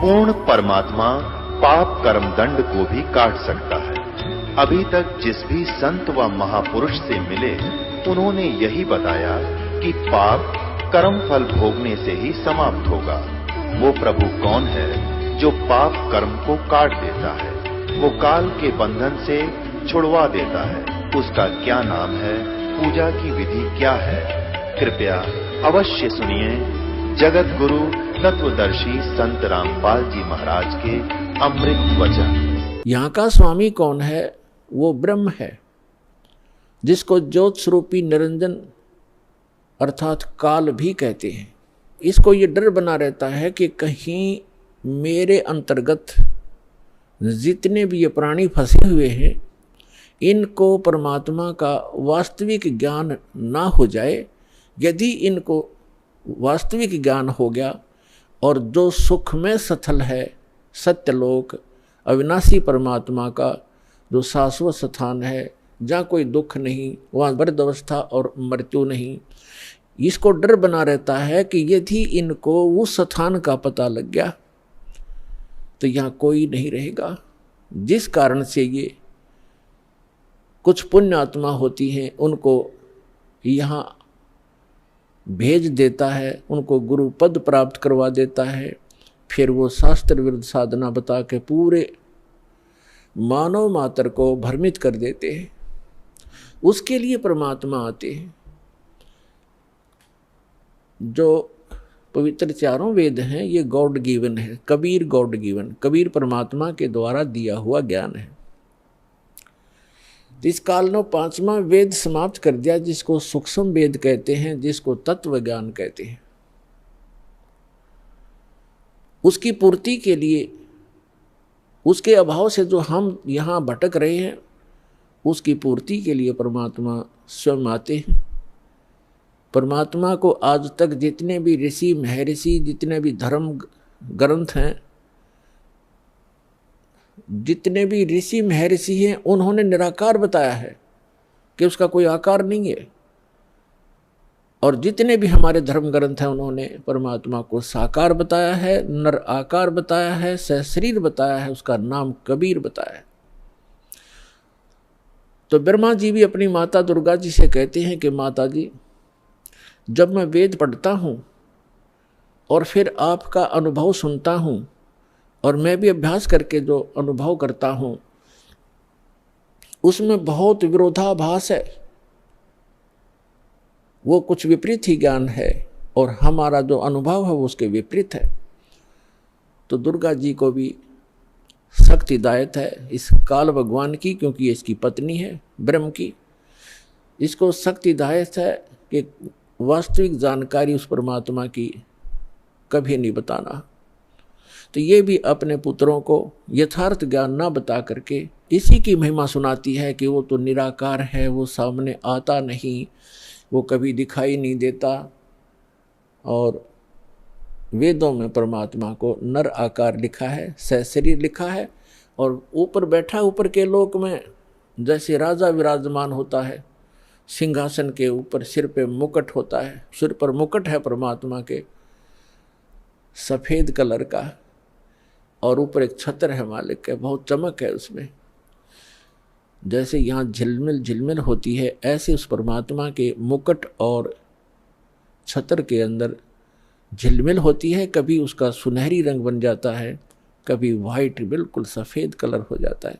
पूर्ण परमात्मा पाप कर्म दंड को भी काट सकता है। अभी तक जिस भी संत व महापुरुष से मिले उन्होंने यही बताया कि पाप कर्म फल भोगने से ही समाप्त होगा। वो प्रभु कौन है जो पाप कर्म को काट देता है, वो काल के बंधन से छुड़वा देता है। उसका क्या नाम है, पूजा की विधि क्या है? कृपया अवश्य सुनिए जगत गुरु तत्वदर्शी संत रामपाल जी महाराज के अमृत वचन। यहाँ का स्वामी कौन है? वो ब्रह्म है, जिसको ज्योत स्वरूपी निरंजन अर्थात काल भी कहते हैं। इसको ये डर बना रहता है कि कहीं मेरे अंतर्गत जितने भी ये प्राणी फंसे हुए हैं इनको परमात्मा का वास्तविक ज्ञान ना हो जाए। यदि इनको वास्तविक ज्ञान हो गया और जो सुख में सथल है सत्यलोक अविनाशी परमात्मा का जो शाश्वत स्थान है, जहाँ कोई दुख नहीं, वहाँ वृद्ध अवस्था और मृत्यु नहीं, इसको डर बना रहता है कि यदि इनको उस स्थान का पता लग गया तो यहाँ कोई नहीं रहेगा। जिस कारण से ये कुछ पुण्य आत्मा होती हैं उनको यहाँ भेज देता है, उनको गुरु पद प्राप्त करवा देता है। फिर वो शास्त्र विरुद्ध साधना बता के पूरे मानव मात्र को भ्रमित कर देते हैं। उसके लिए परमात्मा आते हैं। जो पवित्र चारों वेद हैं ये गॉड गिवन है, कबीर गॉड गिवन, कबीर परमात्मा के द्वारा दिया हुआ ज्ञान है। इस काल ने पांचवा वेद समाप्त कर दिया, जिसको सूक्ष्म वेद कहते हैं, जिसको तत्व ज्ञान कहते हैं। उसकी पूर्ति के लिए, उसके अभाव से जो हम यहाँ भटक रहे हैं, उसकी पूर्ति के लिए परमात्मा स्वयं आते हैं। परमात्मा को आज तक जितने भी ऋषि महर्षि, जितने भी धर्म ग्रंथ हैं, जितने भी ऋषि महर्षि हैं, उन्होंने निराकार बताया है कि उसका कोई आकार नहीं है। और जितने भी हमारे धर्म ग्रंथ हैं उन्होंने परमात्मा को साकार बताया है, नर आकार बताया है, सशरीर बताया है, उसका नाम कबीर बताया है। तो ब्रह्मा जी भी अपनी माता दुर्गा जी से कहते हैं कि माता जी, जब मैं वेद पढ़ता हूँ और फिर आपका अनुभव सुनता हूँ और मैं भी अभ्यास करके जो अनुभव करता हूँ उसमें बहुत विरोधाभास है, वो कुछ विपरीत ही ज्ञान है और हमारा जो अनुभव है वो उसके विपरीत है। तो दुर्गा जी को भी सख्त हिदायत है इस काल भगवान की, क्योंकि ये इसकी पत्नी है ब्रह्म की। इसको सख्त हिदायत है कि वास्तविक जानकारी उस परमात्मा की कभी नहीं बताना। तो ये भी अपने पुत्रों को यथार्थ ज्ञान ना बता करके इसी की महिमा सुनाती है कि वो तो निराकार है, वो सामने आता नहीं, वो कभी दिखाई नहीं देता। और वेदों में परमात्मा को नर आकार लिखा है, सशरीर लिखा है, और ऊपर बैठा ऊपर के लोक में जैसे राजा विराजमान होता है, सिंहासन के ऊपर सिर पे मुकुट होता है, सिर पर मुकुट है परमात्मा के सफ़ेद कलर का, और ऊपर एक छत्र है मालिक के, बहुत चमक है उसमें। जैसे यहाँ झिलमिल झिलमिल होती है, ऐसे उस परमात्मा के मुकुट और छत्र के अंदर झिलमिल होती है। कभी उसका सुनहरी रंग बन जाता है, कभी वाइट बिल्कुल सफ़ेद कलर हो जाता है।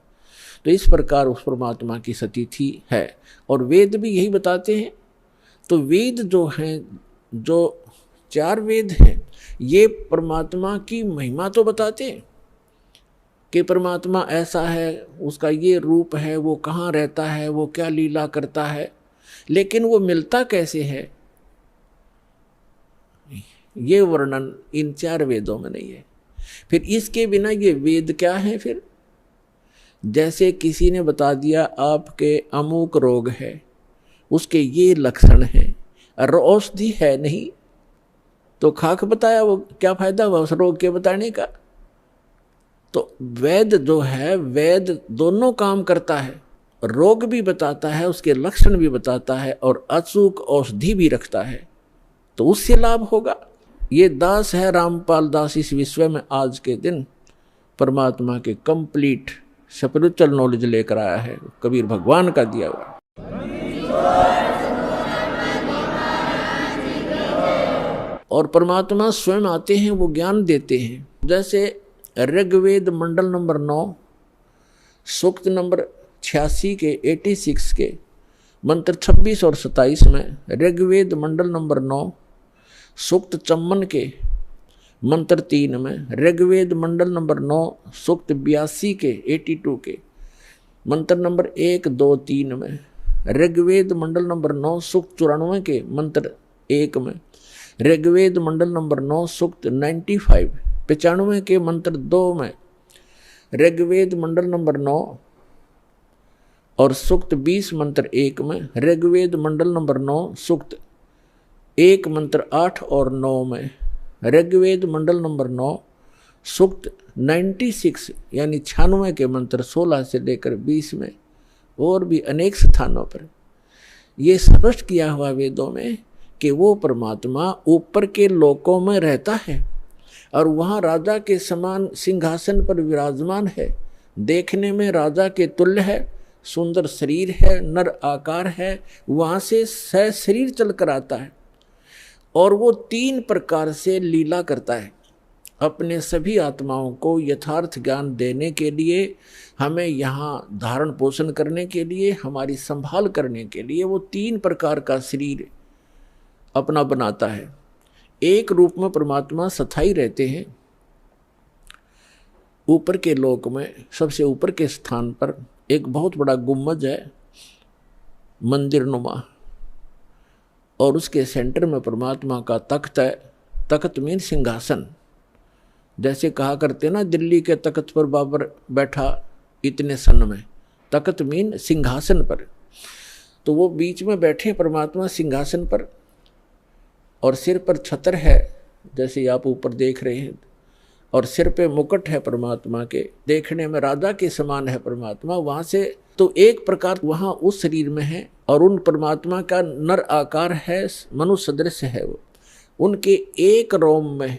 तो इस प्रकार उस परमात्मा की स्थिति है, और वेद भी यही बताते हैं। तो वेद जो हैं, जो चार वेद हैं, ये परमात्मा की महिमा तो बताते हैं कि परमात्मा ऐसा है, उसका ये रूप है, वो कहाँ रहता है, वो क्या लीला करता है, लेकिन वो मिलता कैसे है, ये वर्णन इन चार वेदों में नहीं है। फिर इसके बिना ये वेद क्या है? फिर जैसे किसी ने बता दिया आपके अमुक रोग है, उसके ये लक्षण हैं, और औषधि है नहीं, तो खाक बताया, वो क्या फायदा हुआ उस रोग के बताने का। तो वेद जो है, वेद दोनों काम करता है, रोग भी बताता है, उसके लक्षण भी बताता है, और अचूक औषधि भी रखता है, तो उससे लाभ होगा। ये दास है रामपाल दास इस विश्व में आज के दिन परमात्मा के कंप्लीट स्पिरिचुअल नॉलेज लेकर आया है, कबीर भगवान का दिया हुआ। और परमात्मा स्वयं आते हैं, वो ज्ञान देते हैं। जैसे ऋग्वेद मंडल नंबर 9 सूक्त नंबर 86 के 86 के मंत्र 26 और 27 में, ऋग्वेद मंडल नंबर 9 सूक्त 54 के मंत्र 3 में, ऋग्वेद मंडल नंबर 9 सूक्त 82 के 82 के मंत्र नंबर 1, 2, 3 में, ऋग्वेद मंडल नंबर 9 सूक्त 94 के मंत्र 1 में, ऋग्वेद मंडल नंबर 9 सूक्त 95 के मंत्र 2 में, ऋग्वेद मंडल नंबर 9 और सूक्त 20 मंत्र 1 में, ऋग्वेद मंडल नंबर 9 सूक्त 1 मंत्र 8 और 9 में, ऋग्वेद मंडल नंबर 9 सूक्त 96 यानी 96 के मंत्र 16 से लेकर 20 में, और भी अनेक स्थानों पर ये स्पष्ट किया हुआ वेदों में कि वो परमात्मा ऊपर के लोकों में रहता है और वहाँ राजा के समान सिंहासन पर विराजमान है, देखने में राजा के तुल्य है, सुंदर शरीर है, नर आकार है, वहाँ से शरीर चल कर आता है और वो 3 प्रकार से लीला करता है। अपने सभी आत्माओं को यथार्थ ज्ञान देने के लिए, हमें यहाँ धारण पोषण करने के लिए, हमारी संभाल करने के लिए वो 3 प्रकार का शरीर अपना बनाता है। एक रूप में परमात्मा स्थायी रहते हैं ऊपर के लोक में, सबसे ऊपर के स्थान पर एक बहुत बड़ा गुम्बज है मंदिर नुमा, और उसके सेंटर में परमात्मा का तख्त है। तख्त मीन सिंहासन। जैसे कहा करते ना दिल्ली के तख्त पर बाबर बैठा इतने सन में, तख्त मीन सिंहासन पर। तो वो बीच में बैठे परमात्मा सिंहासन पर, और सिर पर छत्र है जैसे आप ऊपर देख रहे हैं, और सिर पे मुकुट है परमात्मा के, देखने में राजा के समान है परमात्मा। वहाँ से तो एक प्रकार वहाँ उस शरीर में है, और उन परमात्मा का नर आकार है, मनुष्य सदृश है वो। उनके एक रोम में,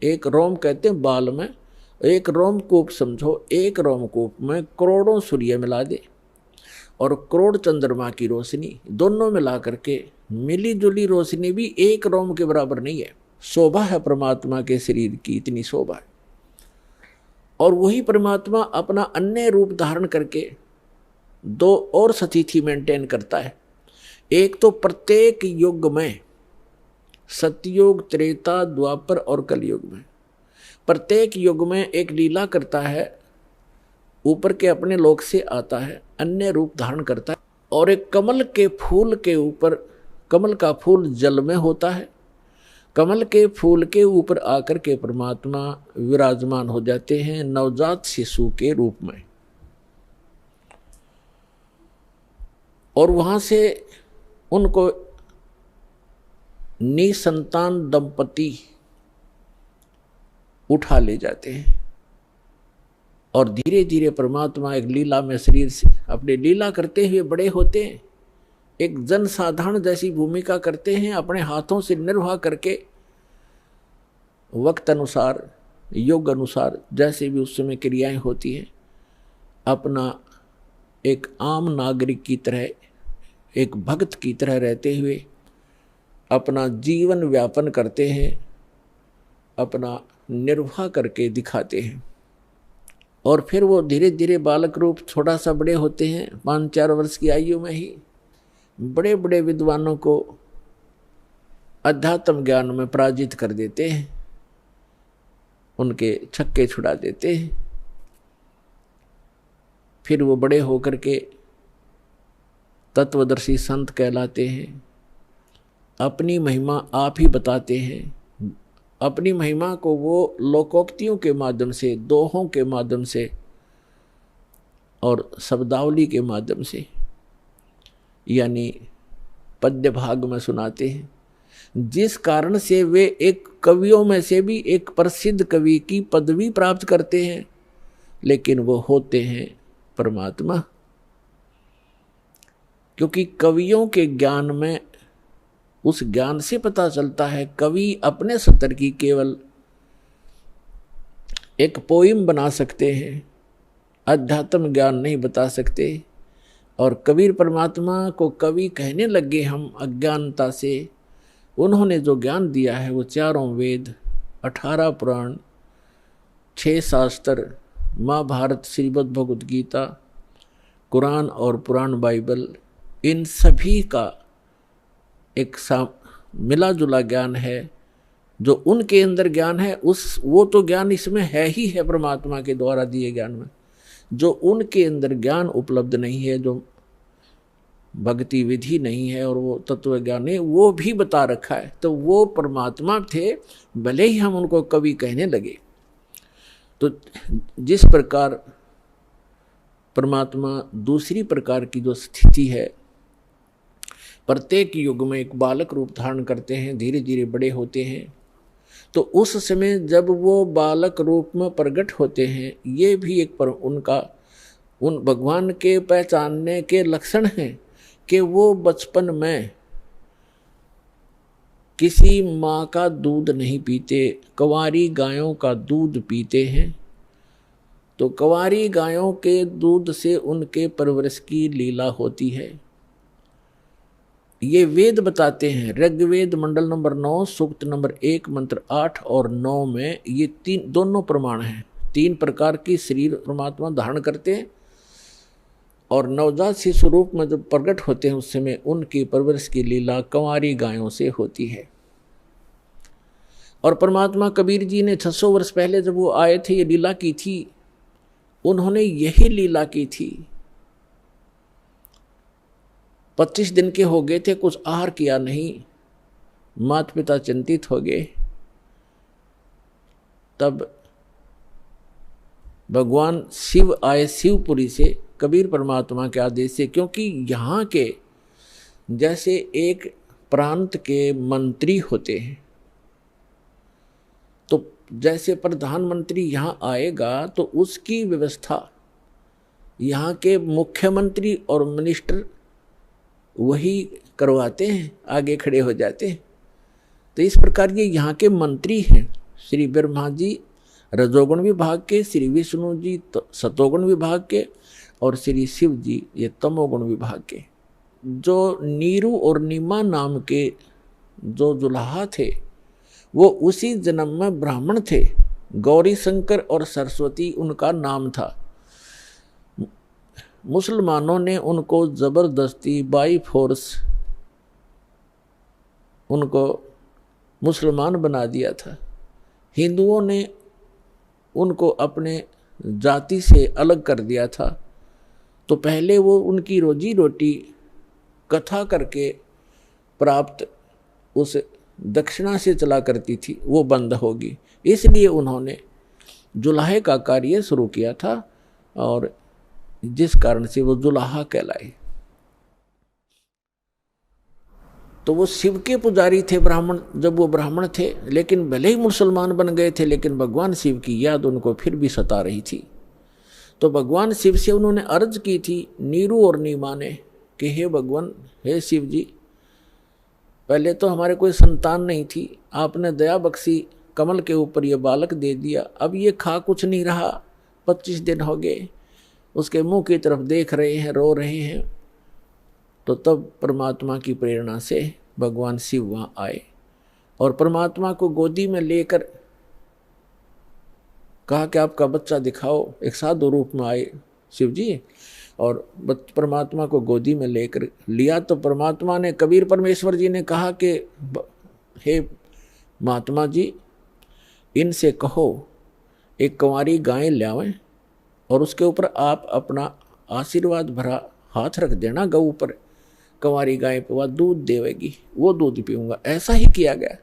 एक रोम कहते हैं बाल में, एक रोमकूप समझो, एक रोमकूप में करोड़ों सूर्य मिला दे और करोड़ चंद्रमा की रोशनी, दोनों मिला करके मिली जुली रोशनी भी एक रोम के बराबर नहीं है। शोभा है परमात्मा के शरीर की, इतनी शोभा है। और वही परमात्मा अपना अन्य रूप धारण करके 2 और स्थिति मेंटेन करता है। एक तो प्रत्येक युग में, सतयुग, त्रेता, द्वापर और कलयुग में, प्रत्येक युग में एक लीला करता है, ऊपर के अपने लोक से आता है, अन्य रूप धारण करता है। और एक कमल के फूल के ऊपर, कमल का फूल जल में होता है, कमल के फूल के ऊपर आकर के परमात्मा विराजमान हो जाते हैं नवजात शिशु के रूप में। और वहां से उनको निसंतान दंपति उठा ले जाते हैं, और धीरे धीरे परमात्मा एक लीला में शरीर से अपने लीला करते हुए बड़े होते हैं। एक जन साधारण जैसी भूमिका करते हैं, अपने हाथों से निर्वाह करके वक्त अनुसार, योग अनुसार, जैसे भी उस समय क्रियाएं होती हैं, अपना एक आम नागरिक की तरह, एक भक्त की तरह रहते हुए अपना जीवन व्यापन करते हैं, अपना निर्वाह करके दिखाते हैं। और फिर वो धीरे धीरे बालक रूप थोड़ा सा बड़े होते हैं, 5-4 वर्ष की आयु में ही बड़े बड़े विद्वानों को अध्यात्म ज्ञान में पराजित कर देते हैं, उनके छक्के छुड़ा देते हैं। फिर वो बड़े होकर के तत्वदर्शी संत कहलाते हैं, अपनी महिमा आप ही बताते हैं। अपनी महिमा को वो लोकोक्तियों के माध्यम से, दोहों के माध्यम से और शब्दावली के माध्यम से, यानी पद्य भाग में सुनाते हैं, जिस कारण से वे एक कवियों में से भी एक प्रसिद्ध कवि की पदवी प्राप्त करते हैं, लेकिन वो होते हैं परमात्मा। क्योंकि कवियों के ज्ञान में उस ज्ञान से पता चलता है। कवि अपने स्तर की केवल एक पोइम बना सकते हैं, अध्यात्म ज्ञान नहीं बता सकते। और कबीर परमात्मा को कवि कहने लगे हम अज्ञानता से। उन्होंने जो ज्ञान दिया है वो 4 वेद, 18 पुराण, 6 शास्त्र, महाभारत, श्रीमद् भगवद गीता, कुरान और पुराण बाइबल, इन सभी का एक मिला जुला ज्ञान है। जो उनके अंदर ज्ञान है वो तो ज्ञान इसमें है ही है, परमात्मा के द्वारा दिए ज्ञान में। जो उनके अंदर ज्ञान उपलब्ध नहीं है, जो भक्ति विधि नहीं है और वो तत्व ज्ञान है, वो भी बता रखा है। तो वो परमात्मा थे, भले ही हम उनको कवि कहने लगे। तो जिस प्रकार परमात्मा दूसरी प्रकार की जो स्थिति है, प्रत्येक युग में एक बालक रूप धारण करते हैं, धीरे धीरे बड़े होते हैं, तो उस समय जब वो बालक रूप में प्रकट होते हैं, ये भी एक उन भगवान के पहचानने के लक्षण हैं कि वो बचपन में किसी माँ का दूध नहीं पीते, कंवारी गायों का दूध पीते हैं। तो कंवारी गायों के दूध से उनके परवरिश की लीला होती है। ये वेद बताते हैं। ऋग्वेद मंडल नंबर 9 सूक्त नंबर 1 मंत्र 8 और 9 में ये दोनों प्रमाण हैं। 3 प्रकार की शरीर परमात्मा धारण करते हैं और नवजात शिशु रूप में जब प्रकट होते हैं उस समय उनकी परवरिश की लीला कंवारी गायों से होती है। और परमात्मा कबीर जी ने 600 वर्ष पहले जब वो आए थे, ये लीला की थी, उन्होंने यही लीला की थी। 25 दिन के हो गए थे, कुछ आहार किया नहीं, माता पिता चिंतित हो गए। तब भगवान शिव आए शिवपुरी से, कबीर परमात्मा के आदेश से, क्योंकि यहाँ के जैसे एक प्रांत के मंत्री होते हैं, तो जैसे प्रधानमंत्री यहाँ आएगा तो उसकी व्यवस्था यहाँ के मुख्यमंत्री और मिनिस्टर वही करवाते हैं, आगे खड़े हो जाते हैं। तो इस प्रकार ये यहाँ के मंत्री हैं। श्री ब्रह्मा जी रजोगुण विभाग के, श्री विष्णु जी सतोगुण विभाग के और श्री शिव जी ये तमोगुण विभाग के। जो नीरू और नीमा नाम के जो दुल्हा थे वो उसी जन्म में ब्राह्मण थे। गौरी शंकर और सरस्वती उनका नाम था। मुसलमानों ने उनको जबरदस्ती बाई फोर्स उनको मुसलमान बना दिया था। हिंदुओं ने उनको अपने जाति से अलग कर दिया था। तो पहले वो उनकी रोजी रोटी कथा करके प्राप्त उस दक्षिणा से चला करती थी, वो बंद होगी। इसलिए उन्होंने जुलाहे का कार्य शुरू किया था और जिस कारण से वो जुलाहा कहलाए। तो वो शिव के पुजारी थे ब्राह्मण, जब वो ब्राह्मण थे, लेकिन भले ही मुसलमान बन गए थे, लेकिन भगवान शिव की याद उनको फिर भी सता रही थी। तो भगवान शिव से उन्होंने अर्ज की थी, नीरू और नीमा ने, कि हे भगवान, हे शिव जी, पहले तो हमारे कोई संतान नहीं थी, आपने दया बख्शी, कमल के ऊपर ये बालक दे दिया, अब ये खा कुछ नहीं रहा, 25 दिन हो गए, उसके मुंह की तरफ देख रहे हैं, रो रहे हैं। तो तब परमात्मा की प्रेरणा से भगवान शिव वहाँ आए और परमात्मा को गोदी में लेकर कहा कि आपका बच्चा दिखाओ। एक साधु रूप में आए शिव जी और परमात्मा को गोदी में लेकर लिया। तो परमात्मा ने, कबीर परमेश्वर जी ने कहा कि हे महात्मा जी, इनसे कहो एक कंवारी गाय लावें और उसके ऊपर आप अपना आशीर्वाद भरा हाथ रख देना गऊ पर, कंवारी गाय पे वह दूध देवेगी, वो दूध पीऊंगा। ऐसा ही किया गया।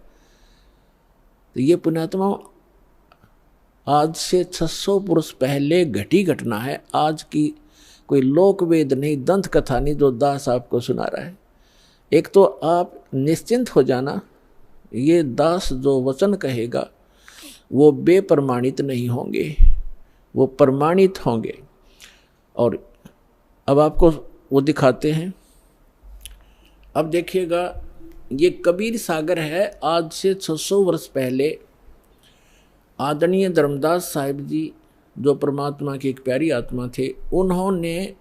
तो ये पुण्यात्मा आज से 600 वर्ष पहले घटी घटना है। आज की कोई लोक वेद नहीं, दंत कथा नहीं जो दास आपको सुना रहा है। एक तो आप निश्चिंत हो जाना, ये दास जो वचन कहेगा वो बेप्रमाणित नहीं होंगे, वो प्रमाणित होंगे। और अब आपको वो दिखाते हैं। अब देखिएगा, ये कबीर सागर है। आज से 600 वर्ष पहले आदरणीय धर्मदास साहिब जी, जो परमात्मा की एक प्यारी आत्मा थे, उन्होंने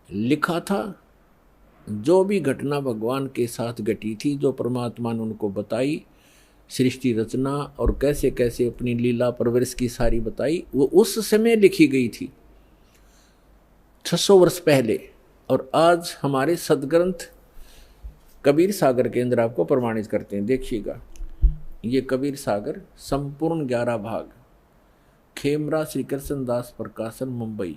लिखा था जो भी घटना भगवान के साथ घटी थी, जो परमात्मा ने उनको बताई, सृष्टि रचना और कैसे कैसे अपनी लीला परवरिश की सारी बताई, वो उस समय लिखी गई थी 600 वर्ष पहले। और आज हमारे सदग्रंथ कबीर सागर के अंदर आपको प्रमाणित करते हैं। देखिएगा, ये कबीर सागर संपूर्ण 11 भाग, खेमरा श्री कृष्ण दास प्रकाशन, मुंबई।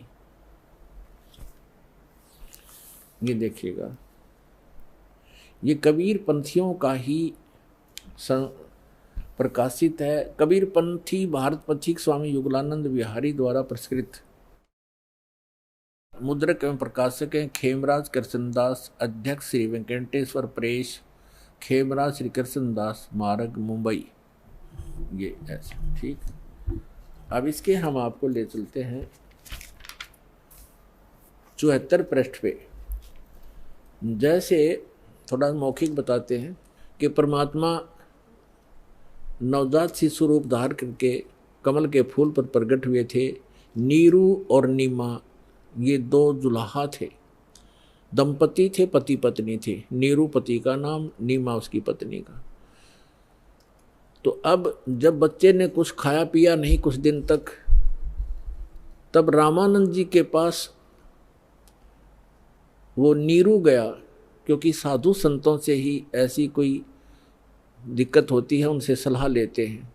ये देखिएगा, ये कबीर पंथियों का ही प्रकाशित है। कबीर पंथी भारत पथिक स्वामी युगलानंद विहारी द्वारा प्रस्कृत। मुद्रक एवं प्रकाशक हैं खेमराज कृष्णदास, अध्यक्ष श्री वेंकटेश्वर प्रेस, खेमराज श्री कृष्णदास मार्ग, मुंबई। ये ऐसे ठीक। अब इसके हम आपको ले चलते हैं 74 पृष्ठ पे। जैसे थोड़ा मौखिक बताते हैं कि परमात्मा नवजात शिशु रूप धार करके कमल के फूल पर प्रकट हुए थे। नीरू और नीमा ये 2 जुलाहा थे, दंपति थे, पति पत्नी थे। नीरू पति का नाम, नीमा उसकी पत्नी का। तो अब जब बच्चे ने कुछ खाया पिया नहीं कुछ दिन तक, तब रामानंद जी के पास वो नीरू गया, क्योंकि साधु संतों से ही ऐसी कोई दिक्कत होती है, उनसे सलाह लेते हैं।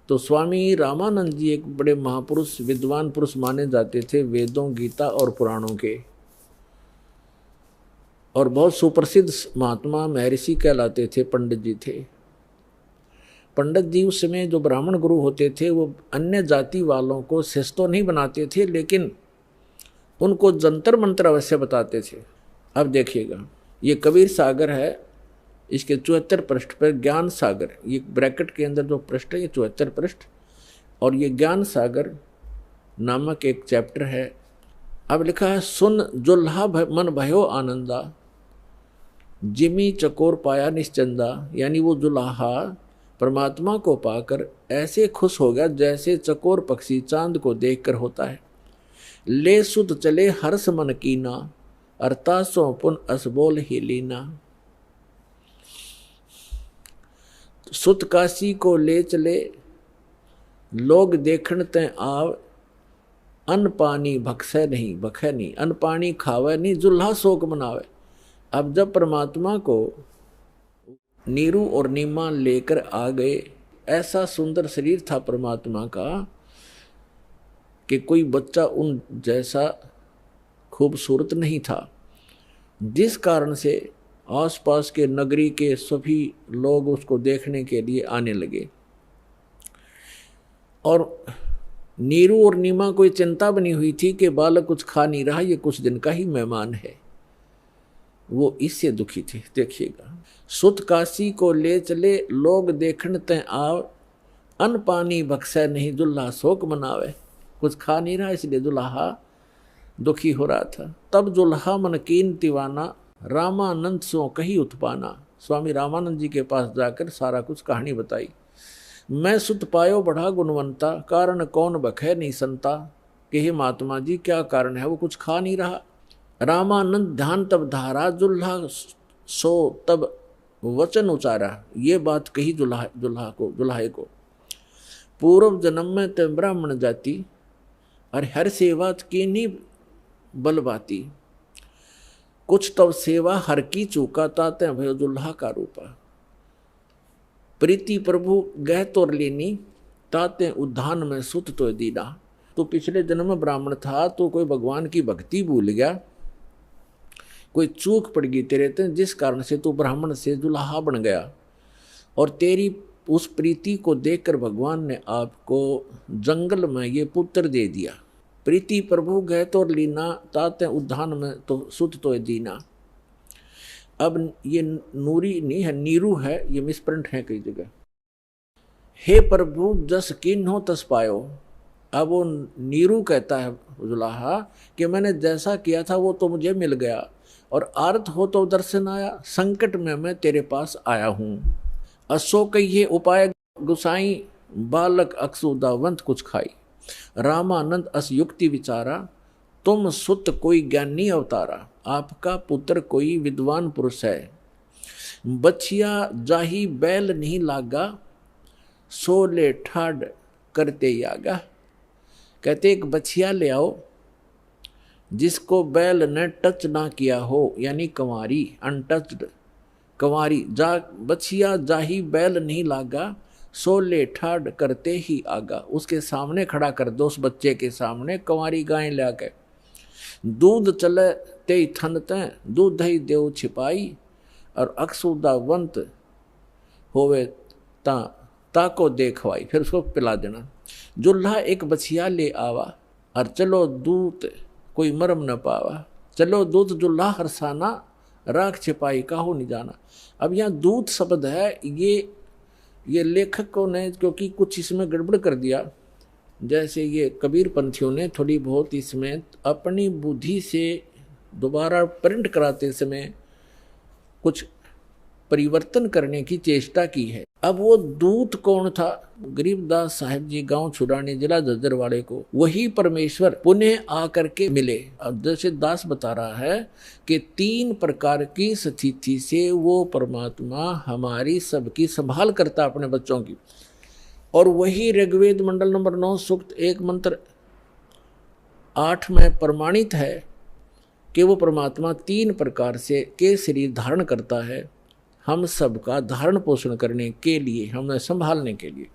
तो स्वामी रामानंद जी एक बड़े महापुरुष, विद्वान पुरुष माने जाते थे, वेदों, गीता और पुराणों के, और बहुत सुप्रसिद्ध महात्मा महर्षि कहलाते थे। पंडित जी थे। पंडित जी उस समय जो ब्राह्मण गुरु होते थे, वो अन्य जाति वालों को शिष्य तो नहीं बनाते थे, लेकिन उनको जंतर मंत्र अवश्य बताते थे। अब देखिएगा, ये कबीर सागर है, इसके 74 पृष्ठ पर ज्ञान सागर, ये ब्रैकेट के अंदर जो पृष्ठ है ये 74 पृष्ठ, और ये ज्ञान सागर नामक एक चैप्टर है। अब लिखा है, सुन जुल्हा मन भयो आनंदा, जिमी चकोर पाया निश्चंदा। यानी वो जुल्हा परमात्मा को पाकर ऐसे खुश हो गया जैसे चकोर पक्षी चांद को देखकर होता है। ले सुध चले हर्ष मन कीना, अर्थासों पुन असबोल ही लीना। सुत काशी को ले चले लोग देखण ते आव, अन्न पानी भक्षय नहीं, भखे नहीं, अन्न पानी खावे नहीं, जुल्हा शोक मनावे। अब जब परमात्मा को नीरू और नीमा लेकर आ गए, ऐसा सुंदर शरीर था परमात्मा का कि कोई बच्चा उन जैसा खूबसूरत नहीं था, जिस कारण से आसपास के नगरी के सभी लोग उसको देखने के लिए आने लगे। और नीरू और नीमा को चिंता बनी हुई थी कि बालक कुछ खा नहीं रहा, ये कुछ दिन का ही मेहमान है, वो इससे दुखी थे। देखिएगा, सुत काशी को ले चले लोग देखण ते आव, अन्न पानी भक्षय नहीं, दुल्हा शोक मनावे। कुछ खा नहीं रहा इसलिए दुल्हा दुखी हो रहा था। तब जुल्हा मन कीन दीवाना, रामानंद सो कही उत्पाना। स्वामी रामानंद जी के पास जाकर सारा कुछ कहानी बताई। मैं सुत पायो बढ़ा गुणवंता, कारण कौन बखे नहीं संता। कि हे महात्मा जी, क्या कारण है, वो कुछ खा नहीं रहा। रामानंद ध्यान तब धारा, जुल्हा सो तब वचन उचारा। ये बात कही जुल्हाए को। पूर्व जन्म में ते ब्राह्मण जाति, और हर सेवा की नहीं बलबाती। कुछ तब सेवा हर की चूका, ताते भयो जुल्हा का रूपा। प्रीति प्रभु गह तोर लेनी, ताते उद्धान में सुत तो दीना। तो पिछले जन्म में ब्राह्मण था, तो कोई भगवान की भक्ति भूल गया, कोई चूक पड़ गई तेरे ते, जिस कारण से तू ब्राह्मण से जुल्हा बन गया। और तेरी उस प्रीति को देखकर भगवान ने आपको जंगल में ये पुत्र दे दिया। प्रीति प्रभु गए तो लीना, ताते उद्धान में तो सुत तो दीना। अब ये नूरी नहीं है, नीरू है, ये मिसप्रिंट है कई जगह। हे प्रभु जस किन्हो तस पायो। अब वो नीरू कहता है जुल्हा कि मैंने जैसा किया था वो तो मुझे मिल गया, और आर्त हो तो दर्शन आया, संकट में मैं तेरे पास आया हूं। असो कहिए उपाय गुसाई, बालक अक्सुदावंत कुछ खाई। रामानंद अस युक्ति विचारा, तुम सुत कोई ज्ञानी अवतारा। आपका पुत्र कोई विद्वान पुरुष है। बछिया जाही बैल नहीं लागा, सोले ठाड करते यागा। कहते एक बछिया ले आओ जिसको बैल ने टच ना किया हो, यानी कंवारी, अनटच्ड कंवारी। बछिया जाही बैल नहीं लागा, सोले ठाड करते ही आगा। उसके सामने खड़ा कर दो, उस बच्चे के सामने कंवारी गाय ला के। दूध चले ते थन ते, दूध ही देव छिपाई। और अक्सुदावंत होवे ताको देखवाई, फिर उसको पिला देना। जुल्हा एक बछिया ले आवा, और चलो दूत कोई मरम न पावा। चलो दूत जुल्हा हरसाना, राख छिपाई काहू नहीं जाना। अब यहाँ दूत शब्द है, ये लेखकों ने क्योंकि कुछ इसमें गड़बड़ कर दिया, जैसे ये कबीर पंथियों ने थोड़ी बहुत इसमें अपनी बुद्धि से दोबारा प्रिंट कराते समय कुछ परिवर्तन करने की चेष्टा की है। अब वो दूत कौन था? गरीबदास साहिब जी गांव छुड़ाने जिला झज्जर वाले को वही परमेश्वर पुनः आकर के मिले। अब जैसे दास बता रहा है कि 3 प्रकार की स्थिति से वो परमात्मा हमारी सबकी संभाल करता अपने बच्चों की। और वही ऋग्वेद मंडल नंबर 9 सूक्त 1 मंत्र 8 में प्रमाणित है कि वो परमात्मा 3 प्रकार से के शरीर धारण करता है, हम सबका धारण पोषण करने के लिए, हमें संभालने के लिए।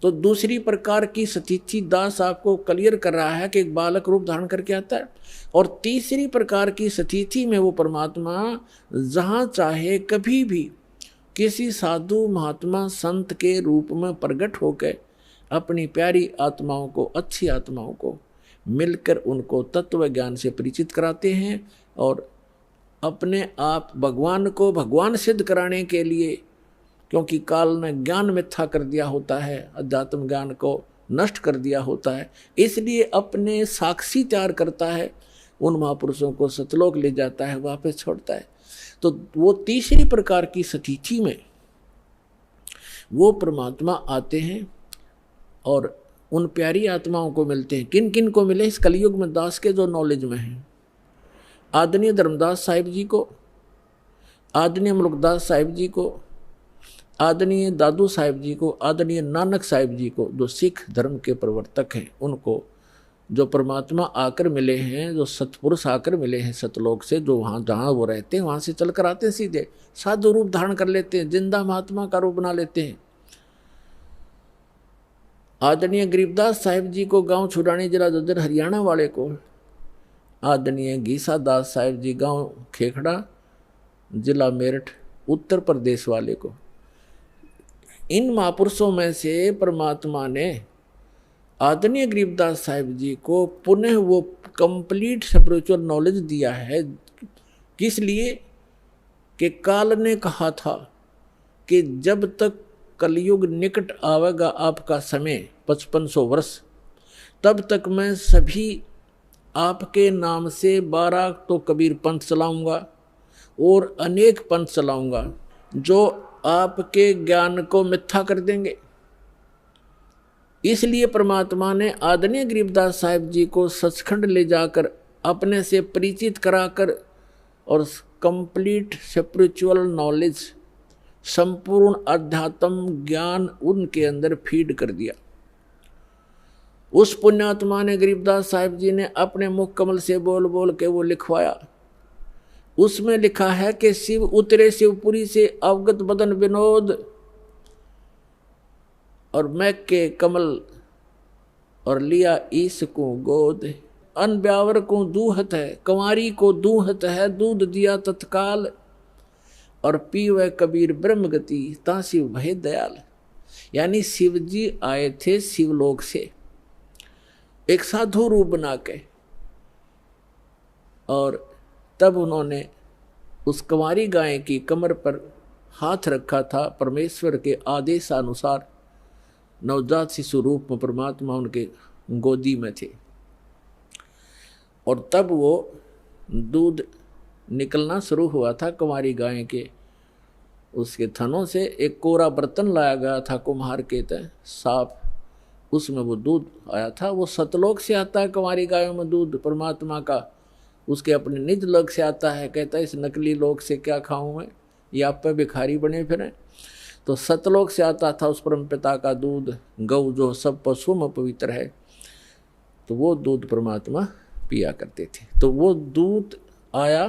तो दूसरी प्रकार की स्थिति दास आपको क्लियर कर रहा है कि एक बालक रूप धारण करके आता है। और तीसरी प्रकार की स्थिति में वो परमात्मा जहाँ चाहे कभी भी किसी साधु महात्मा संत के रूप में प्रकट होकर अपनी प्यारी आत्माओं को, अच्छी आत्माओं को मिलकर उनको तत्व ज्ञान से परिचित कराते हैं। और अपने आप भगवान को भगवान सिद्ध कराने के लिए, क्योंकि काल ने ज्ञान मिथ्या कर दिया होता है, अध्यात्म ज्ञान को नष्ट कर दिया होता है, इसलिए अपने साक्षी तैयार करता है, उन महापुरुषों को सतलोक ले जाता है, वापस छोड़ता है। तो वो तीसरी प्रकार की स्थिति में वो परमात्मा आते हैं और उन प्यारी आत्माओं को मिलते हैं। किन किन को मिले? इस कलयुग में दास के जो नॉलेज में हैं, आदरणीय धर्मदास साहिब जी को, आदरणीय मुल्कदास साहिब जी को, आदरणीय दादू साहिब जी को, आदरणीय नानक साहिब जी को, जो सिख धर्म के प्रवर्तक हैं, उनको जो परमात्मा आकर मिले हैं, जो सतपुरुष आकर मिले हैं सतलोक से, जो वहाँ जहाँ वो रहते हैं वहाँ से चल कर आते हैं, सीधे साधु रूप धारण कर लेते हैं, जिंदा महात्मा का रूप बना लेते हैं। आदरणीय गरीबदास साहिब जी को गांव छुड़ानी जिला झज्जर हरियाणा वाले को, आदरणीय गीसा दास साहिब जी गांव खेखड़ा जिला मेरठ उत्तर प्रदेश वाले को, इन महापुरुषों में से परमात्मा ने आदरणीय गरीबदास साहिब जी को पुनः वो कंप्लीट स्पिरिचुअल नॉलेज दिया है। किस लिए? कि काल ने कहा था कि जब तक कलयुग निकट आवेगा आपका समय 5500 वर्ष, तब तक मैं सभी आपके नाम से 12 तो कबीर पंथ चलाऊंगा और अनेक पंथ चलाऊंगा जो आपके ज्ञान को मिथ्या कर देंगे। इसलिए परमात्मा ने आदरणीय गरीबदास साहिब जी को सचखंड ले जाकर अपने से परिचित कराकर और कंप्लीट स्पिरिचुअल नॉलेज, संपूर्ण अध्यात्म ज्ञान उनके अंदर फीड कर दिया। उस पुण्यात्मा ने गरीबदास साहिब जी ने अपने मुख कमल से बोल बोल के वो लिखवाया। उसमें लिखा है कि शिव उतरे शिवपुरी से अवगत बदन विनोद, और मैं के कमल और लिया ईस को गोद। अन ब्यावर को दूहत है, कंवारी को दूहत है, दूध दिया तत्काल, और पीवे कबीर ब्रह्म गति ता शिव भय दयाल। यानी शिव जी आए थे शिवलोक से एक साधु रूप बना के, और तब उन्होंने उस कंवारी गाय की कमर पर हाथ रखा था। परमेश्वर के आदेशानुसार नवजात शिशु रूप में परमात्मा उनके गोदी में थे, और तब वो दूध निकलना शुरू हुआ था कुंवारी गाय के उसके थनों से। एक कोरा बर्तन लाया गया था कुम्हार के तय साफ, उसमें वो दूध आया था। वो सतलोक से आता है कुंवारी गायों में दूध परमात्मा का, उसके अपने निज लोक से आता है। कहता है इस नकली लोक से क्या खाऊं मैं, ये आप पे भिखारी बने फिरें। तो सतलोक से आता था उस परम पिता का दूध, गौ जो सब पशुओं में पवित्र है, तो वो दूध परमात्मा पिया करते थे। तो वो दूध आया,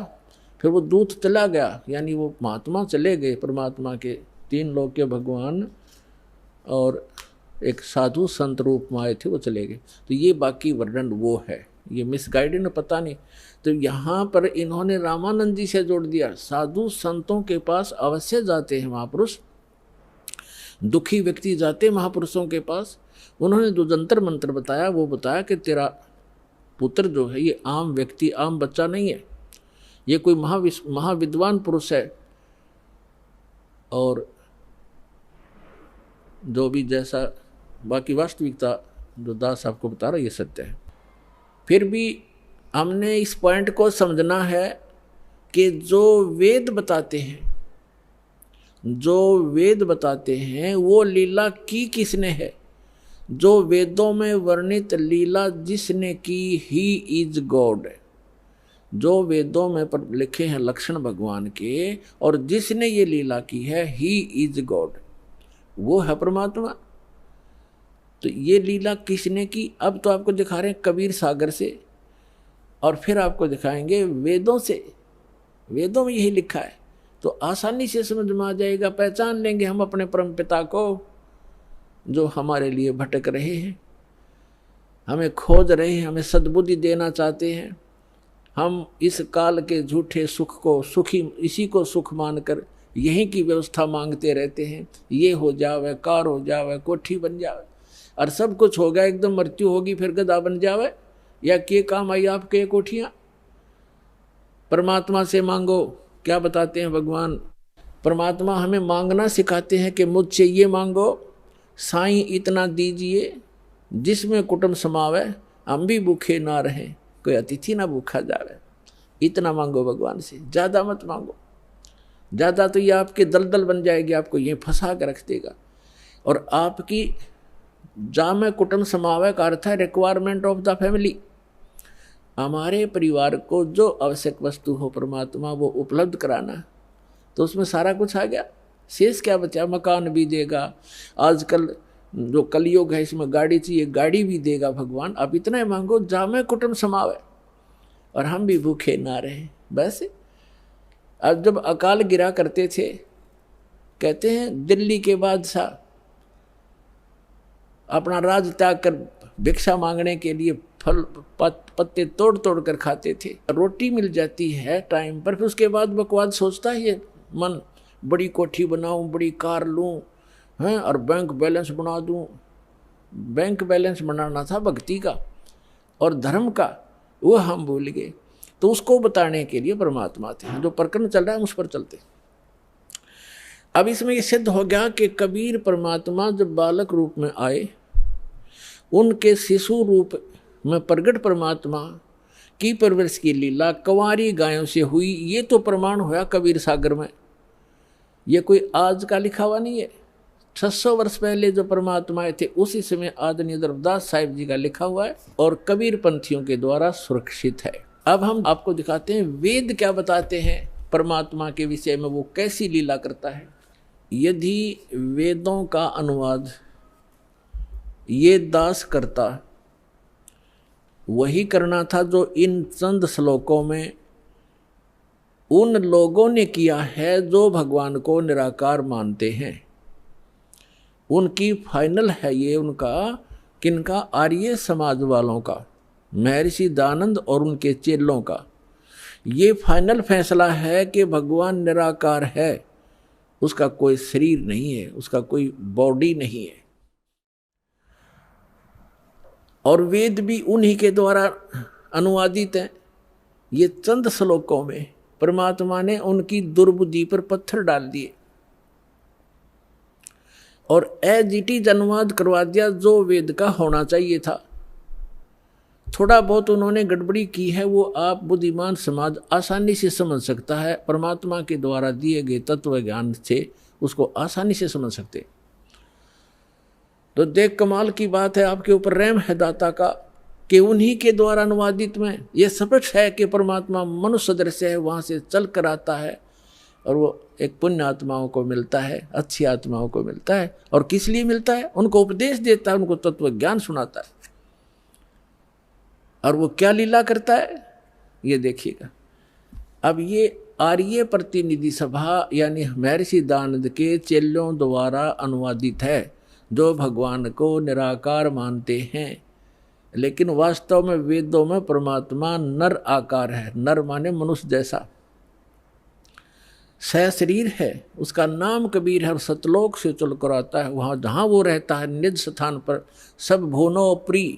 फिर वो दूध चला गया, यानी वो महात्मा चले गए परमात्मा के, 3 लोक के भगवान और एक साधु संत रूप में आए थे, वो चले गए। तो ये बाकी वर्णन वो है, ये मिसगाइडेड पता नहीं। तो यहाँ पर इन्होंने रामानंद जी से जोड़ दिया। साधु संतों के पास अवश्य जाते हैं महापुरुष, दुखी व्यक्ति जाते महापुरुषों के पास। उन्होंने जो जंतर मंत्र बताया वो बताया कि तेरा पुत्र जो है ये आम व्यक्ति, आम बच्चा नहीं है, ये कोई महाविद्वान पुरुष है। और जो भी जैसा बाकी वास्तविकता जो दास आपको बता रहा है ये सत्य है। फिर भी हमने इस पॉइंट को समझना है कि जो वेद बताते हैं, जो वेद बताते हैं वो लीला की किसने है। जो वेदों में वर्णित लीला जिसने की ही इज गॉड। जो वेदों में लिखे हैं लक्षण भगवान के और जिसने ये लीला की है ही इज गॉड, वो है परमात्मा। तो ये लीला किसने की, अब तो आपको दिखा रहे हैं कबीर सागर से, और फिर आपको दिखाएंगे वेदों से। वेदों में यही लिखा है तो आसानी से समझ में आ जाएगा, पहचान लेंगे हम अपने परम पिता को जो हमारे लिए भटक रहे हैं, हमें खोज रहे हैं, हमें सद्बुद्धि देना चाहते हैं। हम इस काल के झूठे सुख को सुखी, इसी को सुख मानकर यहीं की व्यवस्था मांगते रहते हैं। ये हो जावे, कार हो जावे, कोठी बन जावे, और सब कुछ होगा, एकदम मृत्यु होगी फिर गधा बन जावे, या के काम आई आपके कोठियाँ। परमात्मा से मांगो, क्या बताते हैं भगवान। परमात्मा हमें मांगना सिखाते हैं कि मुझसे ये मांगो, साईं इतना दीजिए जिसमें कुटुंब समावे, हम भी भूखे ना रहें, कोई अतिथि ना भूखा जावे। इतना मांगो भगवान से, ज़्यादा मत मांगो। ज़्यादा तो ये आपके दलदल बन जाएगी, आपको ये फंसा कर रख देगा। और आपकी जामे कुटुंब समावे का अर्थ है रिक्वायरमेंट ऑफ द फैमिली। हमारे परिवार को जो आवश्यक वस्तु हो परमात्मा वो उपलब्ध कराना, तो उसमें सारा कुछ आ गया। शेष क्या बचा, मकान भी देगा, आजकल जो कलयुग है इसमें गाड़ी चाहिए, गाड़ी भी देगा भगवान। अब इतना ही मांगो जामे कुटुंब समावे और हम भी भूखे ना रहे। बस अब जब अकाल गिरा करते थे, कहते हैं दिल्ली के बादशाह अपना राज त्याग कर भिक्षा मांगने के लिए फल पत्ते तोड़ तोड़ कर खाते थे। रोटी मिल जाती है टाइम पर, फिर उसके बाद बकवाद सोचता है ये मन, बड़ी कोठी बनाऊं, बड़ी कार लूं, हैं, और बैंक बैलेंस बना दूं। बैंक बैलेंस बनाना था भक्ति का और धर्म का, वो हम भूल गए। तो उसको बताने के लिए परमात्मा थे। जो प्रकरण चल रहा है उस पर चलते। अब इसमें ये सिद्ध हो गया कि कबीर परमात्मा जब बालक रूप में आए, उनके शिशु रूप में प्रगट परमात्मा की परवरिश की लीला कुंवारी गायों से हुई। ये तो प्रमाण होया कबीर सागर में, ये कोई आज का लिखा हुआ नहीं है। 600 वर्ष पहले जो परमात्मा आए थे उसी समय आदरणीय धर्मदास साहिब जी का लिखा हुआ है और कबीर पंथियों के द्वारा सुरक्षित है। अब हम आपको दिखाते हैं वेद क्या बताते हैं परमात्मा के विषय में, वो कैसी लीला करता है। यदि वेदों का अनुवाद ये दास करता, वही करना था जो इन चंद श्लोकों में उन लोगों ने किया है जो भगवान को निराकार मानते हैं। उनकी फाइनल है ये, उनका किनका, आर्य समाज वालों का, महर्षि दानंद और उनके चेलों का। ये फाइनल फैसला है कि भगवान निराकार है, उसका कोई शरीर नहीं है, उसका कोई बॉडी नहीं है। और वेद भी उन्हीं के द्वारा अनुवादित हैं। ये चंद श्लोकों में परमात्मा ने उनकी दुर्बुद्धि पर पत्थर डाल दिए और एज इट इज अनुवाद करवा दिया जो वेद का होना चाहिए था। थोड़ा बहुत उन्होंने गड़बड़ी की है, वो आप बुद्धिमान समाज आसानी से समझ सकता है। परमात्मा के द्वारा दिए गए तत्व ज्ञान से उसको आसानी से समझ सकते। तो देख कमाल की बात है, आपके ऊपर रहम है दाता का कि उन्हीं के द्वारा अनुवादित में यह स्पष्ट है कि परमात्मा मनुष्य सदृश है, वहाँ से चल कर आता है और वो एक पुण्य आत्माओं को मिलता है, अच्छी आत्माओं को मिलता है। और किस लिए मिलता है? उनको उपदेश देता है, उनको तत्व ज्ञान सुनाता है। और वो क्या लीला करता है ये देखिएगा। अब ये आर्य प्रतिनिधि सभा यानी महर्षि दानंद के चेलों द्वारा अनुवादित है, जो भगवान को निराकार मानते हैं, लेकिन वास्तव में वेदों में परमात्मा नर आकार है। नर माने मनुष्य जैसा, सशरीर है, उसका नाम कबीर है और सतलोक से चल कर आता है। वहाँ जहाँ वो रहता है निज स्थान पर, सब भुवनों प्रिय,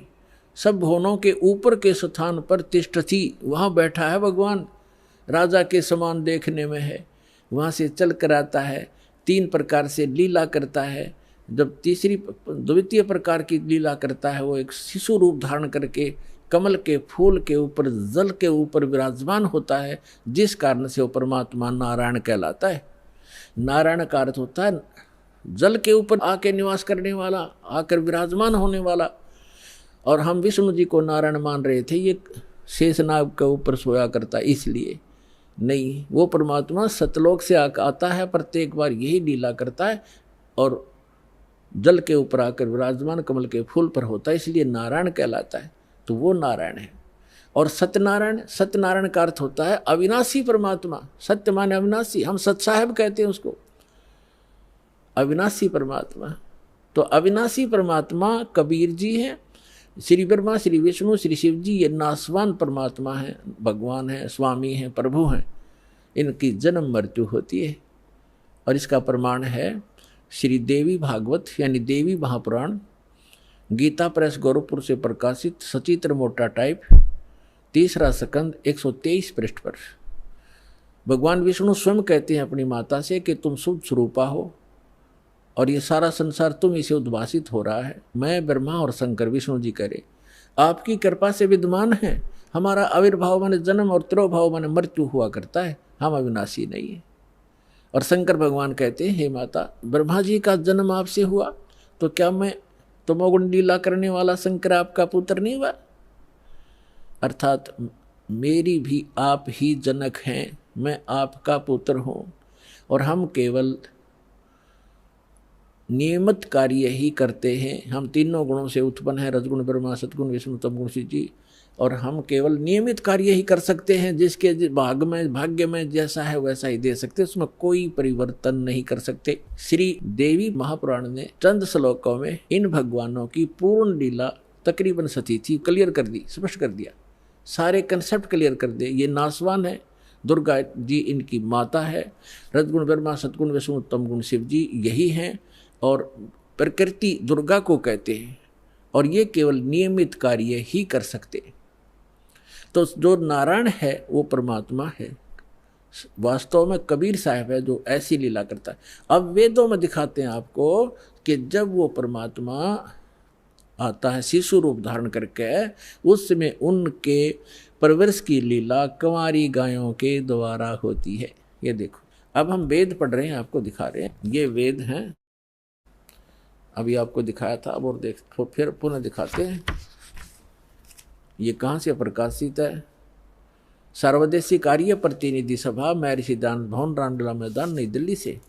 सब भुवनों के ऊपर के स्थान पर तिष्ठति, वहाँ बैठा है भगवान, राजा के समान देखने में है। वहाँ से चल कर आता है, 3 प्रकार से लीला करता है। जब द्वितीय प्रकार की लीला करता है, वो एक शिशु रूप धारण करके कमल के फूल के ऊपर, जल के ऊपर विराजमान होता है, जिस कारण से वो परमात्मा नारायण कहलाता है। नारायण का अर्थ होता है जल के ऊपर आके निवास करने वाला, आकर विराजमान होने वाला। और हम विष्णु जी को नारायण मान रहे थे, ये शेषनाग के ऊपर सोया करता, इसलिए नहीं, वो परमात्मा सतलोक से आता है, प्रत्येक बार यही लीला करता है और जल के ऊपर आकर विराजमान कमल के फूल पर होता है, इसलिए नारायण कहलाता है। तो वो नारायण है। और सत्यनारायण, सत्यनारायण का अर्थ होता है अविनाशी परमात्मा। सत्य माने अविनाशी, हम सत साहेब कहते हैं उसको, अविनाशी परमात्मा। तो अविनाशी परमात्मा कबीर जी हैं, श्री ब्रह्मा, श्री विष्णु, श्री शिव जी, ये नासवान परमात्मा हैं, भगवान हैं, स्वामी हैं, प्रभु हैं। इनकी जन्म मृत्यु होती है। और इसका प्रमाण है श्री देवी भागवत यानी देवी महापुराण, गीता प्रेस गोरखपुर से प्रकाशित, सचित्र मोटा टाइप, 3रा स्कंद 123 पृष्ठ पर। भगवान विष्णु स्वयं कहते हैं अपनी माता से कि तुम शुद्ध स्वरूपा हो और ये सारा संसार तुम इसे उद्भासित हो रहा है। मैं ब्रह्मा और शंकर, विष्णु जी करे, आपकी कृपा से विद्यमान है। हमारा आविर्भाव माने जन्म और तिरोभाव माने मृत्यु हुआ करता है, हम अविनाशी नहीं है। और शंकर भगवान कहते हैं, हे माता, ब्रह्मा जी का जन्म आपसे हुआ तो क्या मैं तमोगुण लीला करने वाला शंकर आपका पुत्र नहीं हुआ? अर्थात मेरी भी आप ही जनक हैं, मैं आपका पुत्र हूँ और हम केवल नियमित कार्य ही करते हैं। हम तीनों गुणों से उत्पन्न हैं, रजगुण ब्रह्मा, सतगुण विष्णु, तमगुण शिव जी, और हम केवल नियमित कार्य ही कर सकते हैं। जिसके भाग्य में जैसा है वैसा ही दे सकते, उसमें कोई परिवर्तन नहीं कर सकते। श्री देवी महापुराण ने चंद श्लोकों में इन भगवानों की पूर्ण लीला तकरीबन सती थी क्लियर कर दी, स्पष्ट कर दिया, सारे कंसेप्ट क्लियर कर दिए। ये नासवान है, दुर्गा जी इनकी माता है, रजगुण ब्रह्मा, सतगुण विष्णु, तमगुण शिव जी यही हैं, और प्रकृति दुर्गा को कहते हैं, और ये केवल नियमित कार्य ही कर सकते। तो जो नारायण है वो परमात्मा है, वास्तव में कबीर साहब है जो ऐसी लीला करता है। अब वेदों में दिखाते हैं आपको कि जब वो परमात्मा आता है शिशु रूप धारण करके, उसमें उनके परवरिश की लीला कुंवारी गायों के द्वारा होती है। ये देखो, अब हम वेद पढ़ रहे हैं, आपको दिखा रहे हैं, ये वेद हैं। अभी आपको दिखाया था, अब और देखो, फिर पुनः दिखाते हैं। ये कहाँ से प्रकाशित है? सर्वदेशी आर्य प्रतिनिधि सभा, महर्षि दानंद भवन, रामलीला मैदान, नई दिल्ली से।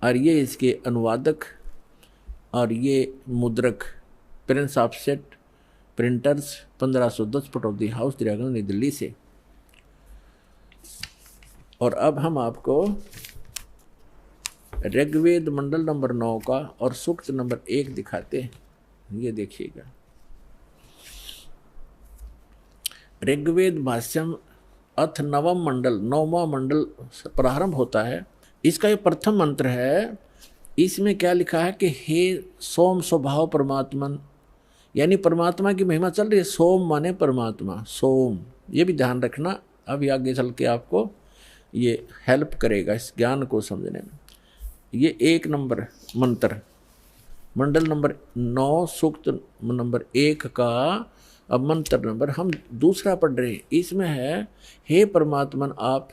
और ये इसके अनुवादक और ये मुद्रक Prince Offset Printers 1510 Pataudi House, Daryaganj, New Delhi से। और अब हम आपको ऋग्वेद मंडल नंबर 9 का और सूक्त नंबर 1 दिखाते हैं। ये देखिएगा, ऋग्वेद भाष्यम अथ नवम मंडल, 9वां मंडल प्रारंभ होता है। इसका ये प्रथम मंत्र है। इसमें क्या लिखा है कि हे सोम स्वभाव परमात्मन, यानी परमात्मा की महिमा चल रही है। सोम माने परमात्मा, सोम, ये भी ध्यान रखना, अभी आगे चल के आपको ये हेल्प करेगा इस ज्ञान को समझने में। ये 1 नंबर मंत्र, मंडल नंबर 9 सूक्त नंबर 1 का अब मंत्र नंबर हम दूसरा पढ़ रहे हैं, इसमें है हे परमात्मन आप,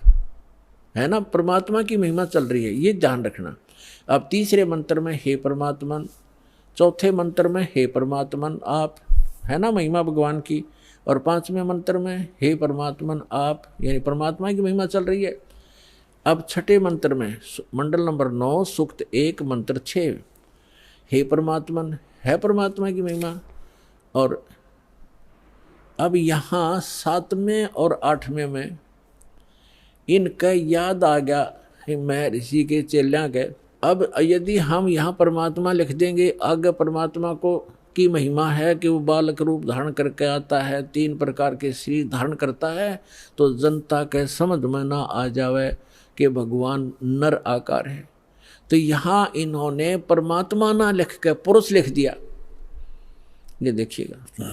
है ना, परमात्मा की महिमा चल रही है, ये ध्यान रखना। अब तीसरे मंत्र में हे परमात्मन, चौथे मंत्र में हे परमात्मन आप, है ना, महिमा भगवान की, और पांचवें मंत्र में हे परमात्मन आप, यानी परमात्मा की महिमा चल रही है। अब छठे मंत्र में मंडल नंबर 9 सूक्त 1 मंत्र 6 हे परमात्मन, है परमात्मा की महिमा। और अब यहाँ 7वें और 8वें में इनका याद आ गया मैं ऋषि के चेल्या के। अब यदि हम यहाँ परमात्मा लिख देंगे, आगे परमात्मा को की महिमा है कि वो बालक रूप धारण करके आता है, 3 प्रकार के शरीर धारण करता है, तो जनता के समझ में ना आ जावे कि भगवान नर आकार है। तो यहाँ इन्होंने परमात्मा ना लिख के पुरुष लिख दिया। ये देखिएगा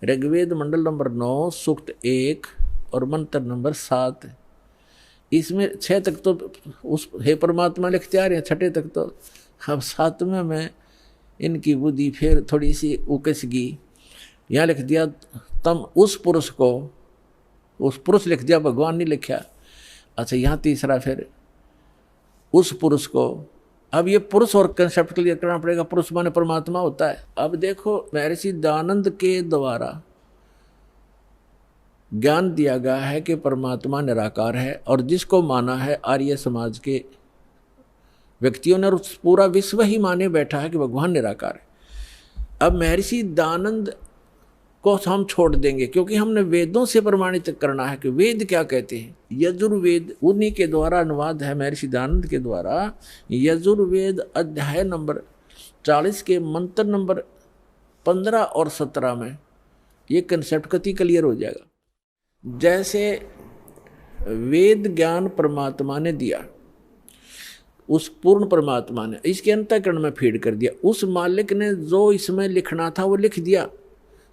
ऋग्वेद मंडल नंबर 9 सूक्त 1 और मंत्र नंबर 7, इसमें 6 तक तो उस हे परमात्मा लिखते आ रहे हैं, 6ठे तक तो। अब 7वें में इनकी बुद्धि फिर थोड़ी सी उकस गई, यहाँ लिख दिया तम उस पुरुष को, उस पुरुष लिख दिया, भगवान नहीं लिखा। अच्छा यहाँ तीसरा फिर उस पुरुष को। अब ये पुरुष और कंसेप्ट क्लियर करना पड़ेगा, पुरुष माने परमात्मा होता है। अब देखो महर्षि दयानंद के द्वारा ज्ञान दिया गया है कि परमात्मा निराकार है, और जिसको माना है आर्य समाज के व्यक्तियों ने, और पूरा विश्व ही माने बैठा है कि भगवान निराकार है। अब महर्षि दयानंद को हम छोड़ देंगे क्योंकि हमने वेदों से प्रमाणित करना है कि वेद क्या कहते हैं। यजुर्वेद उन्हीं के द्वारा अनुवाद है, महर्षि दयानंद के द्वारा। यजुर्वेद अध्याय नंबर 40 के मंत्र नंबर 15 और 17 में ये कंसेप्ट कति क्लियर हो जाएगा। जैसे वेद ज्ञान परमात्मा ने दिया, उस पूर्ण परमात्मा ने इसके अंतःकरण में फीड कर दिया, उस मालिक ने जो इसमें लिखना था वो लिख दिया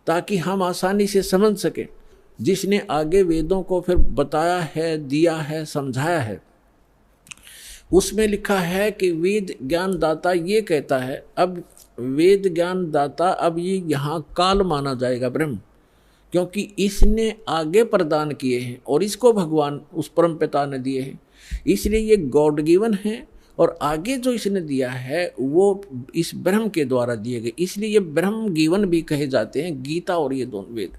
ताकि हम आसानी से समझ सकें। जिसने आगे वेदों को फिर बताया है, दिया है, समझाया है, उसमें लिखा है कि वेद ज्ञान दाता ये कहता है। अब वेद ज्ञान दाता, अब ये यहाँ काल माना जाएगा ब्रह्म, क्योंकि इसने आगे प्रदान किए हैं और इसको भगवान उस परम पिता ने दिए हैं, इसलिए ये गॉड गिवन है। और आगे जो इसने दिया है वो इस ब्रह्म के द्वारा दिए गए, इसलिए ये ब्रह्म गिवन भी कहे जाते हैं, गीता और ये दोनों वेद।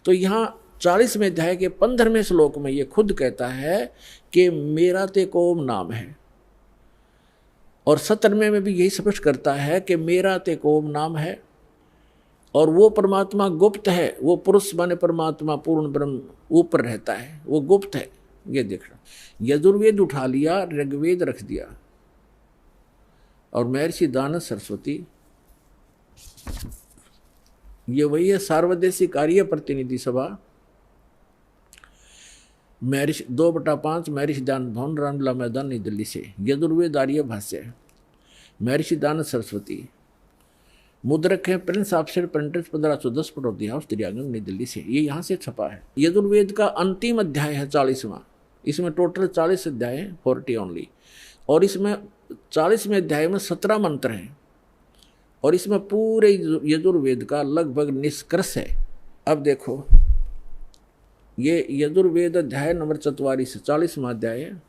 तो यहाँ 40वें अध्याय के 15वें श्लोक में ये खुद कहता है कि मेरा ते कोम नाम है, और 17वें में भी यही स्पष्ट करता है कि मेरा ते कोम नाम है। और वो परमात्मा गुप्त है, वो पुरुष माने परमात्मा पूर्ण ब्रह्म ऊपर रहता है, वो गुप्त है। ये देखना, यजुर्वेद उठा लिया, ऋग्वेद रख दिया, और महर्षि दयानंद सरस्वती ये वही है सार्वदेशिक आर्य प्रतिनिधि सभा, महर्षि 2/5 महर्षि दयानंद भवन, रामलीला मैदान, नई दिल्ली से। यजुर्वेद आर्य भाष्य महर्षि दयानंद सरस्वती, मुद्रक है Prince officer printers 1510 Pataudi house Daryaganj, नई दिल्ली से। ये यहाँ से छपा है। यजुर्वेद का अंतिम अध्याय है 40वां, इसमें टोटल 40 अध्याय हैं, 40 ओनली, और इसमें 40वें अध्याय में 17 मंत्र हैं, और इसमें पूरे यजुर्वेद का लगभग निष्कर्ष है। अब देखो ये यजुर्वेद अध्याय नंबर 44 40वां अध्याय है।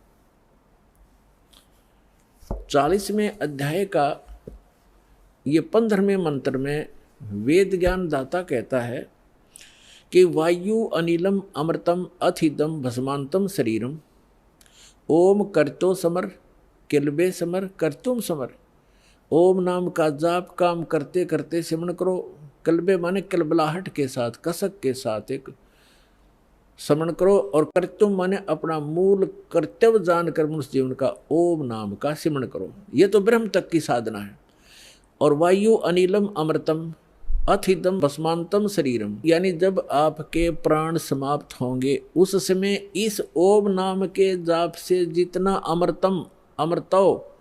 40वें अध्याय का ये 15वें मंत्र में वेद ज्ञान दाता कहता है कि वायु अनिलम अमृतम अथिदम भस्मांतम शरीरम ओम करतो समर किलबे समर करतुम समर। ओम नाम का जाप काम करते करते सिमरण करो। कलबे माने कलबलाहट के साथ, कसक के साथ एक स्मरण करो, और कर्तुम माने अपना मूल कर्तव्य जानकर मनुष्य जीवन का ओम नाम का सिमरण करो। ये तो ब्रह्म तक की साधना है। और वायु अनिलम अमृतम अथिदम भस्मांतम शरीरम, यानी जब आपके प्राण समाप्त होंगे उस समय इस ओम नाम के जाप से जितना अमृतम अमृतो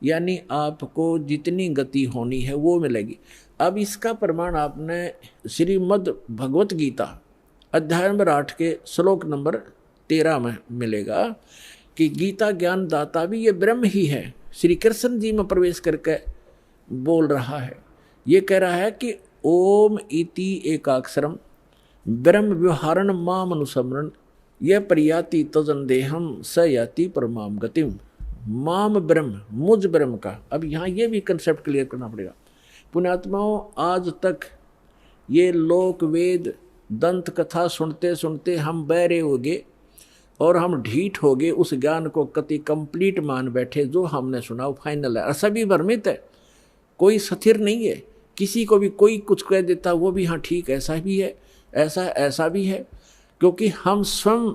यानी आपको जितनी गति होनी है वो मिलेगी। अब इसका प्रमाण आपने श्रीमद् भगवत गीता अध्याय नंबर 8 के श्लोक नंबर 13 में मिलेगा कि गीता ज्ञान दाता भी ये ब्रह्म ही है। श्री कृष्ण जी में प्रवेश करके बोल रहा है, ये कह रहा है कि ओम इति एकाक्षरम ब्रह्म व्यवहारण माम अनुसमरण यह प्रयाति तजन देहम स याति परमाम गतिम। माम ब्रह्म, मुझ ब्रह्म का। अब यहाँ ये भी कंसेप्ट क्लियर करना पड़ेगा पुण्यात्माओं। आज तक ये लोक वेद दंत कथा सुनते सुनते हम बहरे हो गए और हम ढीठ हो गए, उस ज्ञान को कति कंप्लीट मान बैठे। जो हमने सुना वो फाइनल है और सभी भ्रमित है, कोई स्थिर नहीं है। किसी को भी कोई कुछ कह देता वो भी हाँ ठीक ऐसा भी है, ऐसा भी है, क्योंकि हम स्वयं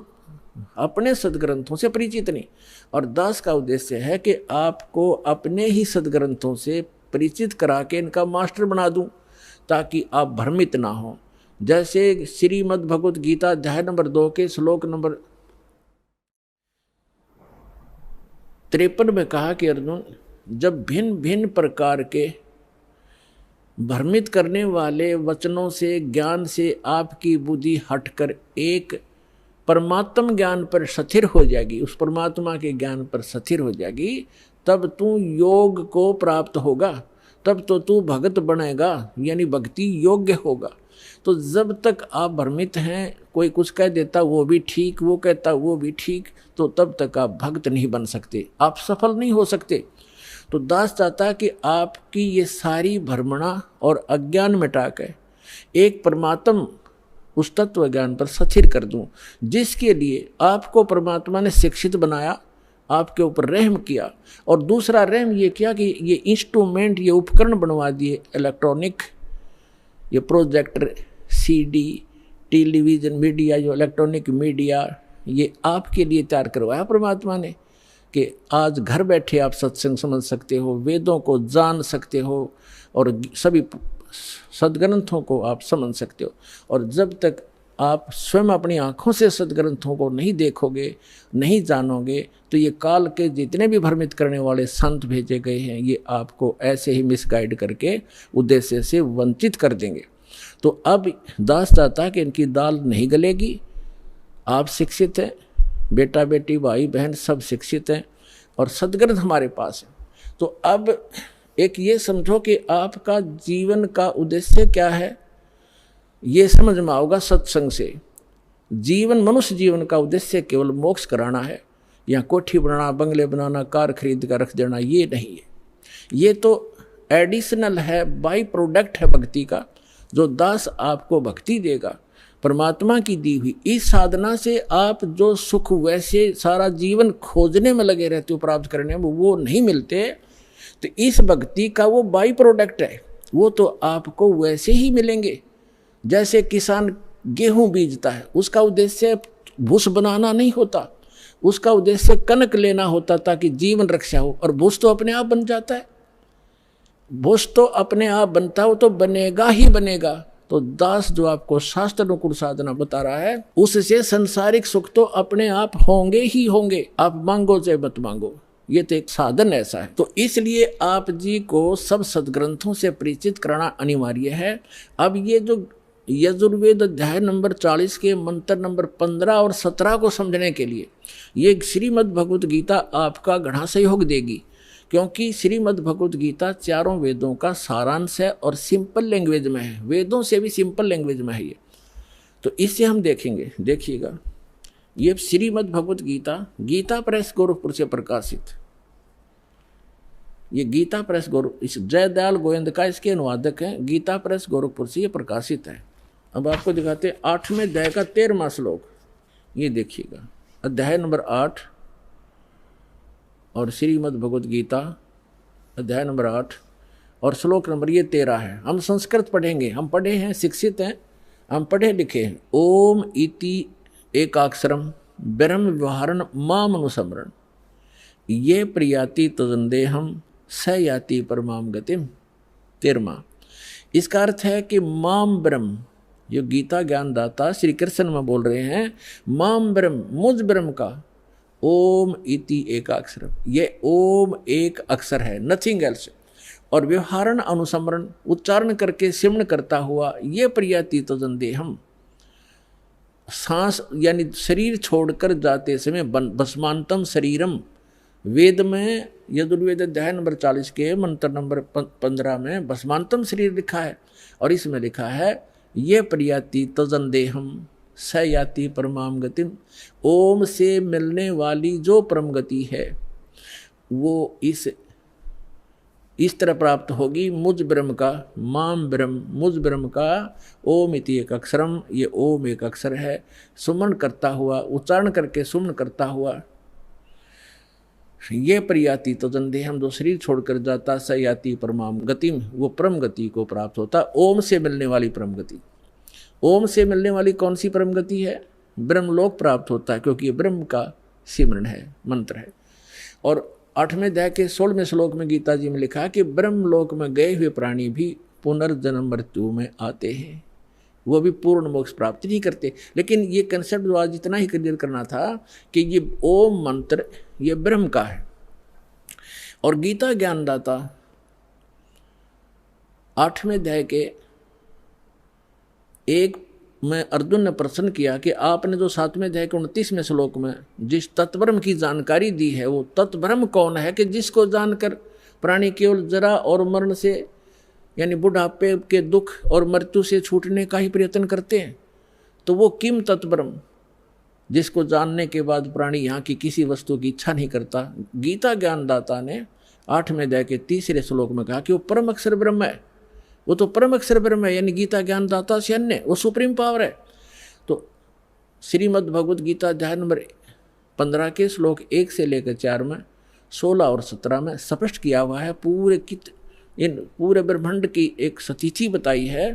अपने सदग्रंथों से परिचित नहीं। और दास का उद्देश्य है कि आपको अपने ही सदग्रंथों से परिचित करा के इनका मास्टर बना दूं ताकि आप भ्रमित ना हो। जैसे श्रीमद् भगवत गीता अध्याय नंबर 2 के श्लोक नंबर 53 में कहा कि अर्जुन, जब भिन्न भिन्न प्रकार के भ्रमित करने वाले वचनों से ज्ञान से आपकी बुद्धि हटकर एक परमात्म ज्ञान पर स्थिर हो जाएगी, उस परमात्मा के ज्ञान पर स्थिर हो जाएगी, तब तू योग को प्राप्त होगा, तब तो तू भगत बनेगा, यानी भक्ति योग्य होगा। तो जब तक आप भ्रमित हैं, कोई कुछ कह देता वो भी ठीक, वो कहता वो भी ठीक, तो तब तक आप भक्त नहीं बन सकते, आप सफल नहीं हो सकते। तो दास चाहता है कि आपकी ये सारी भ्रमणा और अज्ञान मिटा कर एक परमात्म उस तत्व ज्ञान पर स्थिर कर दूं, जिसके लिए आपको परमात्मा ने शिक्षित बनाया, आपके ऊपर रहम किया। और दूसरा रहम ये किया कि ये इंस्ट्रूमेंट, ये उपकरण बनवा दिए इलेक्ट्रॉनिक, ये प्रोजेक्टर, सीडी, टेलीविज़न मीडिया, जो इलेक्ट्रॉनिक मीडिया, ये आपके लिए तैयार करवाया परमात्मा ने कि आज घर बैठे आप सत्संग समझ सकते हो, वेदों को जान सकते हो और सभी सदग्रंथों को आप समझ सकते हो। और जब तक आप स्वयं अपनी आँखों से सदग्रंथों को नहीं देखोगे, नहीं जानोगे, तो ये काल के जितने भी भ्रमित करने वाले संत भेजे गए हैं, ये आपको ऐसे ही मिसगाइड करके उद्देश्य से वंचित कर देंगे। तो अब दास चाहता कि इनकी दाल नहीं गलेगी। आप शिक्षित हैं, बेटा बेटी भाई बहन सब शिक्षित हैं और सदग्रंथ हमारे पास है। तो अब एक ये समझो कि आपका जीवन का उद्देश्य क्या है, ये समझ में आओगा सत्संग से। जीवन, मनुष्य जीवन का उद्देश्य केवल मोक्ष कराना है, या कोठी बनाना, बंगले बनाना, कार खरीद कर रख देना, ये नहीं है। ये तो एडिशनल है, बाई प्रोडक्ट है भक्ति का, जो दास आपको भक्ति देगा परमात्मा की दी हुई। इस साधना से आप जो सुख वैसे सारा जीवन खोजने में लगे रहते हो, प्राप्त करने में, वो नहीं मिलते। तो इस भक्ति का वो बाई प्रोडक्ट है, वो तो आपको वैसे ही मिलेंगे। जैसे किसान गेहूं बीजता है, उसका उद्देश्य भूस बनाना नहीं होता, उसका उद्देश्य कनक लेना होता ताकि जीवन रक्षा हो, और भूस तो अपने आप बन जाता है। भूस तो अपने आप बनता हो तो बनेगा ही बनेगा। तो दास जो आपको शास्त्र अनुकूल साधना बता रहा है, उससे संसारिक सुख तो अपने आप होंगे ही होंगे, आप मांगो चाहे मत मांगो, ये तो एक साधन ऐसा है। तो इसलिए आप जी को सब सदग्रंथों से परिचित कराना अनिवार्य है। अब ये जो यजुर्वेद अध्याय नंबर 40 के मंत्र नंबर 15 और 17 को समझने के लिए ये श्रीमद् भगवत गीता आपका घना सहयोग देगी, क्योंकि श्रीमद् भगवत गीता चारों वेदों का सारांश है और सिंपल लैंग्वेज में है, वेदों से भी सिंपल लैंग्वेज में है ये। तो इससे हम देखेंगे, देखिएगा, ये श्रीमद् भगवत गीता गीता प्रेस गोरखपुर से प्रकाशित, ये गीता प्रेस इस जयदयाल गोविंद का इसके अनुवादक हैं, गीता प्रेस गोरखपुर से ये प्रकाशित है। अब आपको दिखाते हैं 8वें अध्याय का 13वां श्लोक, ये देखिएगा, अध्याय नंबर 8 और श्रीमद् भगवत गीता अध्याय नंबर 8 और श्लोक नंबर ये 13 है। हम संस्कृत पढ़ेंगे, हम पढ़े हैं, शिक्षित हैं, हम पढ़े लिखे हैं। ओम इति एकाक्षरम ब्रह्म व्यवहारण माम अनुसमरण ये प्रियाति तजंदेहम स याति परमाम गतिम। 13वां, इसका अर्थ है कि माम ब्रह्म, जो गीता ज्ञानदाता श्री कृष्ण में बोल रहे हैं, माम ब्रह्म, मुझ ब्रह्म का, ओम इति एकाक्षर, ये ओम एक अक्षर है, नथिंग एल्स। और व्यवहारण अनुसमरण, उच्चारण करके सिमरण करता हुआ, ये प्रियाति तजंदेहम, सांस यानी शरीर छोड़कर जाते समय भस्मांतम शरीरम, वेद में यजुर्वेद अध्याय नंबर 40 के मंत्र नंबर 15 में भस्मांतम शरीर लिखा है, और इसमें लिखा है ये प्रयाति तजन देहम स याति परमाम गतिम। ओम से मिलने वाली जो परम गति है वो इस तरह प्राप्त होगी, मुझ ब्रह्म का, माम ब्रह्म, मुझ ब्रह्म का ओम इति एक अक्षरम, ये ओम एक अक्षर है, सुमन करता हुआ, उच्चारण करके सुमन करता हुआ, ये प्रयाति तो जंदे हम जो शरीर छोड़कर जाता स याति परमाम गतिम, वो परम गति को प्राप्त होता। ओम से मिलने वाली परम गति, ओम से मिलने वाली कौन सी परम गति है? ब्रह्मलोक प्राप्त होता है, क्योंकि ये ब्रह्म का सिमरन है, मंत्र है। और 8वें अध्याय के 16वें श्लोक में गीता जी में लिखा कि ब्रह्मलोक में गए हुए प्राणी भी पुनर्जन्म मृत्यु में आते हैं, वो भी पूर्ण मोक्ष प्राप्त नहीं करते। लेकिन ये कंसेप्ट जो आज इतना ही क्लियर करना था कि ये ओम मंत्र ये ब्रह्म का है। और गीता ज्ञानदाता 8वें अध्याय के 1 में अर्जुन ने प्रश्न किया कि आपने जो 7वें अध्याय के 29वें श्लोक में जिस तत्ब्रह्म की जानकारी दी है, वो तत्ब्रह्म कौन है कि जिसको जानकर प्राणी केवल जरा और मरण से यानी बुढ़ापे के दुख और मृत्यु से छूटने का ही प्रयत्न करते हैं? तो वो किम तत्ब्रह्म जिसको जानने के बाद प्राणी यहाँ की किसी वस्तु की इच्छा नहीं करता। गीता ज्ञानदाता ने 8वें अध्याय के 3रे श्लोक में कहा कि वो परम अक्षर ब्रह्म है, वो तो परम अक्षर ब्रह्म है, यानी गीता ज्ञानदाता से अन्य वो सुप्रीम पावर है। तो श्रीमद् भगवद गीता अध्याय नंबर 15 के श्लोक 1 से लेकर 4 में 16 और 17 में स्पष्ट किया हुआ है। इन पूरे ब्रह्मांड की एक स्थिति बताई है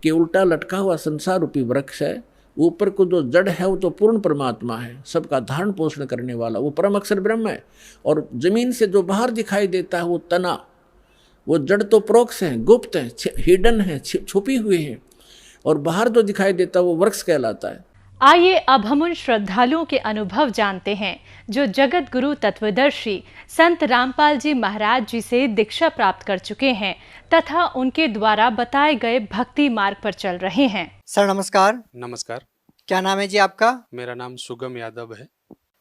कि उल्टा लटका हुआ संसार रूपी वृक्ष है, ऊपर को जो जड़ है वो तो पूर्ण परमात्मा है, सबका धारण पोषण करने वाला वो परम अक्षर ब्रह्म है। और जमीन से जो बाहर दिखाई देता है वो तना, वो जड़ तो प्रोक्ष है, गुप्त है, हिडन है, छुपी हुई है, और बाहर जो दिखाई देता है वो वृक्ष कहलाता है। आइए अब हम उन श्रद्धालुओं के अनुभव जानते हैं जो जगत गुरु तत्वदर्शी संत रामपाल जी महाराज जी से दीक्षा प्राप्त कर चुके हैं तथा उनके द्वारा बताए गए भक्ति मार्ग पर चल रहे हैं। सर नमस्कार। नमस्कार। क्या नाम है जी आपका? मेरा नाम सुगम यादव है।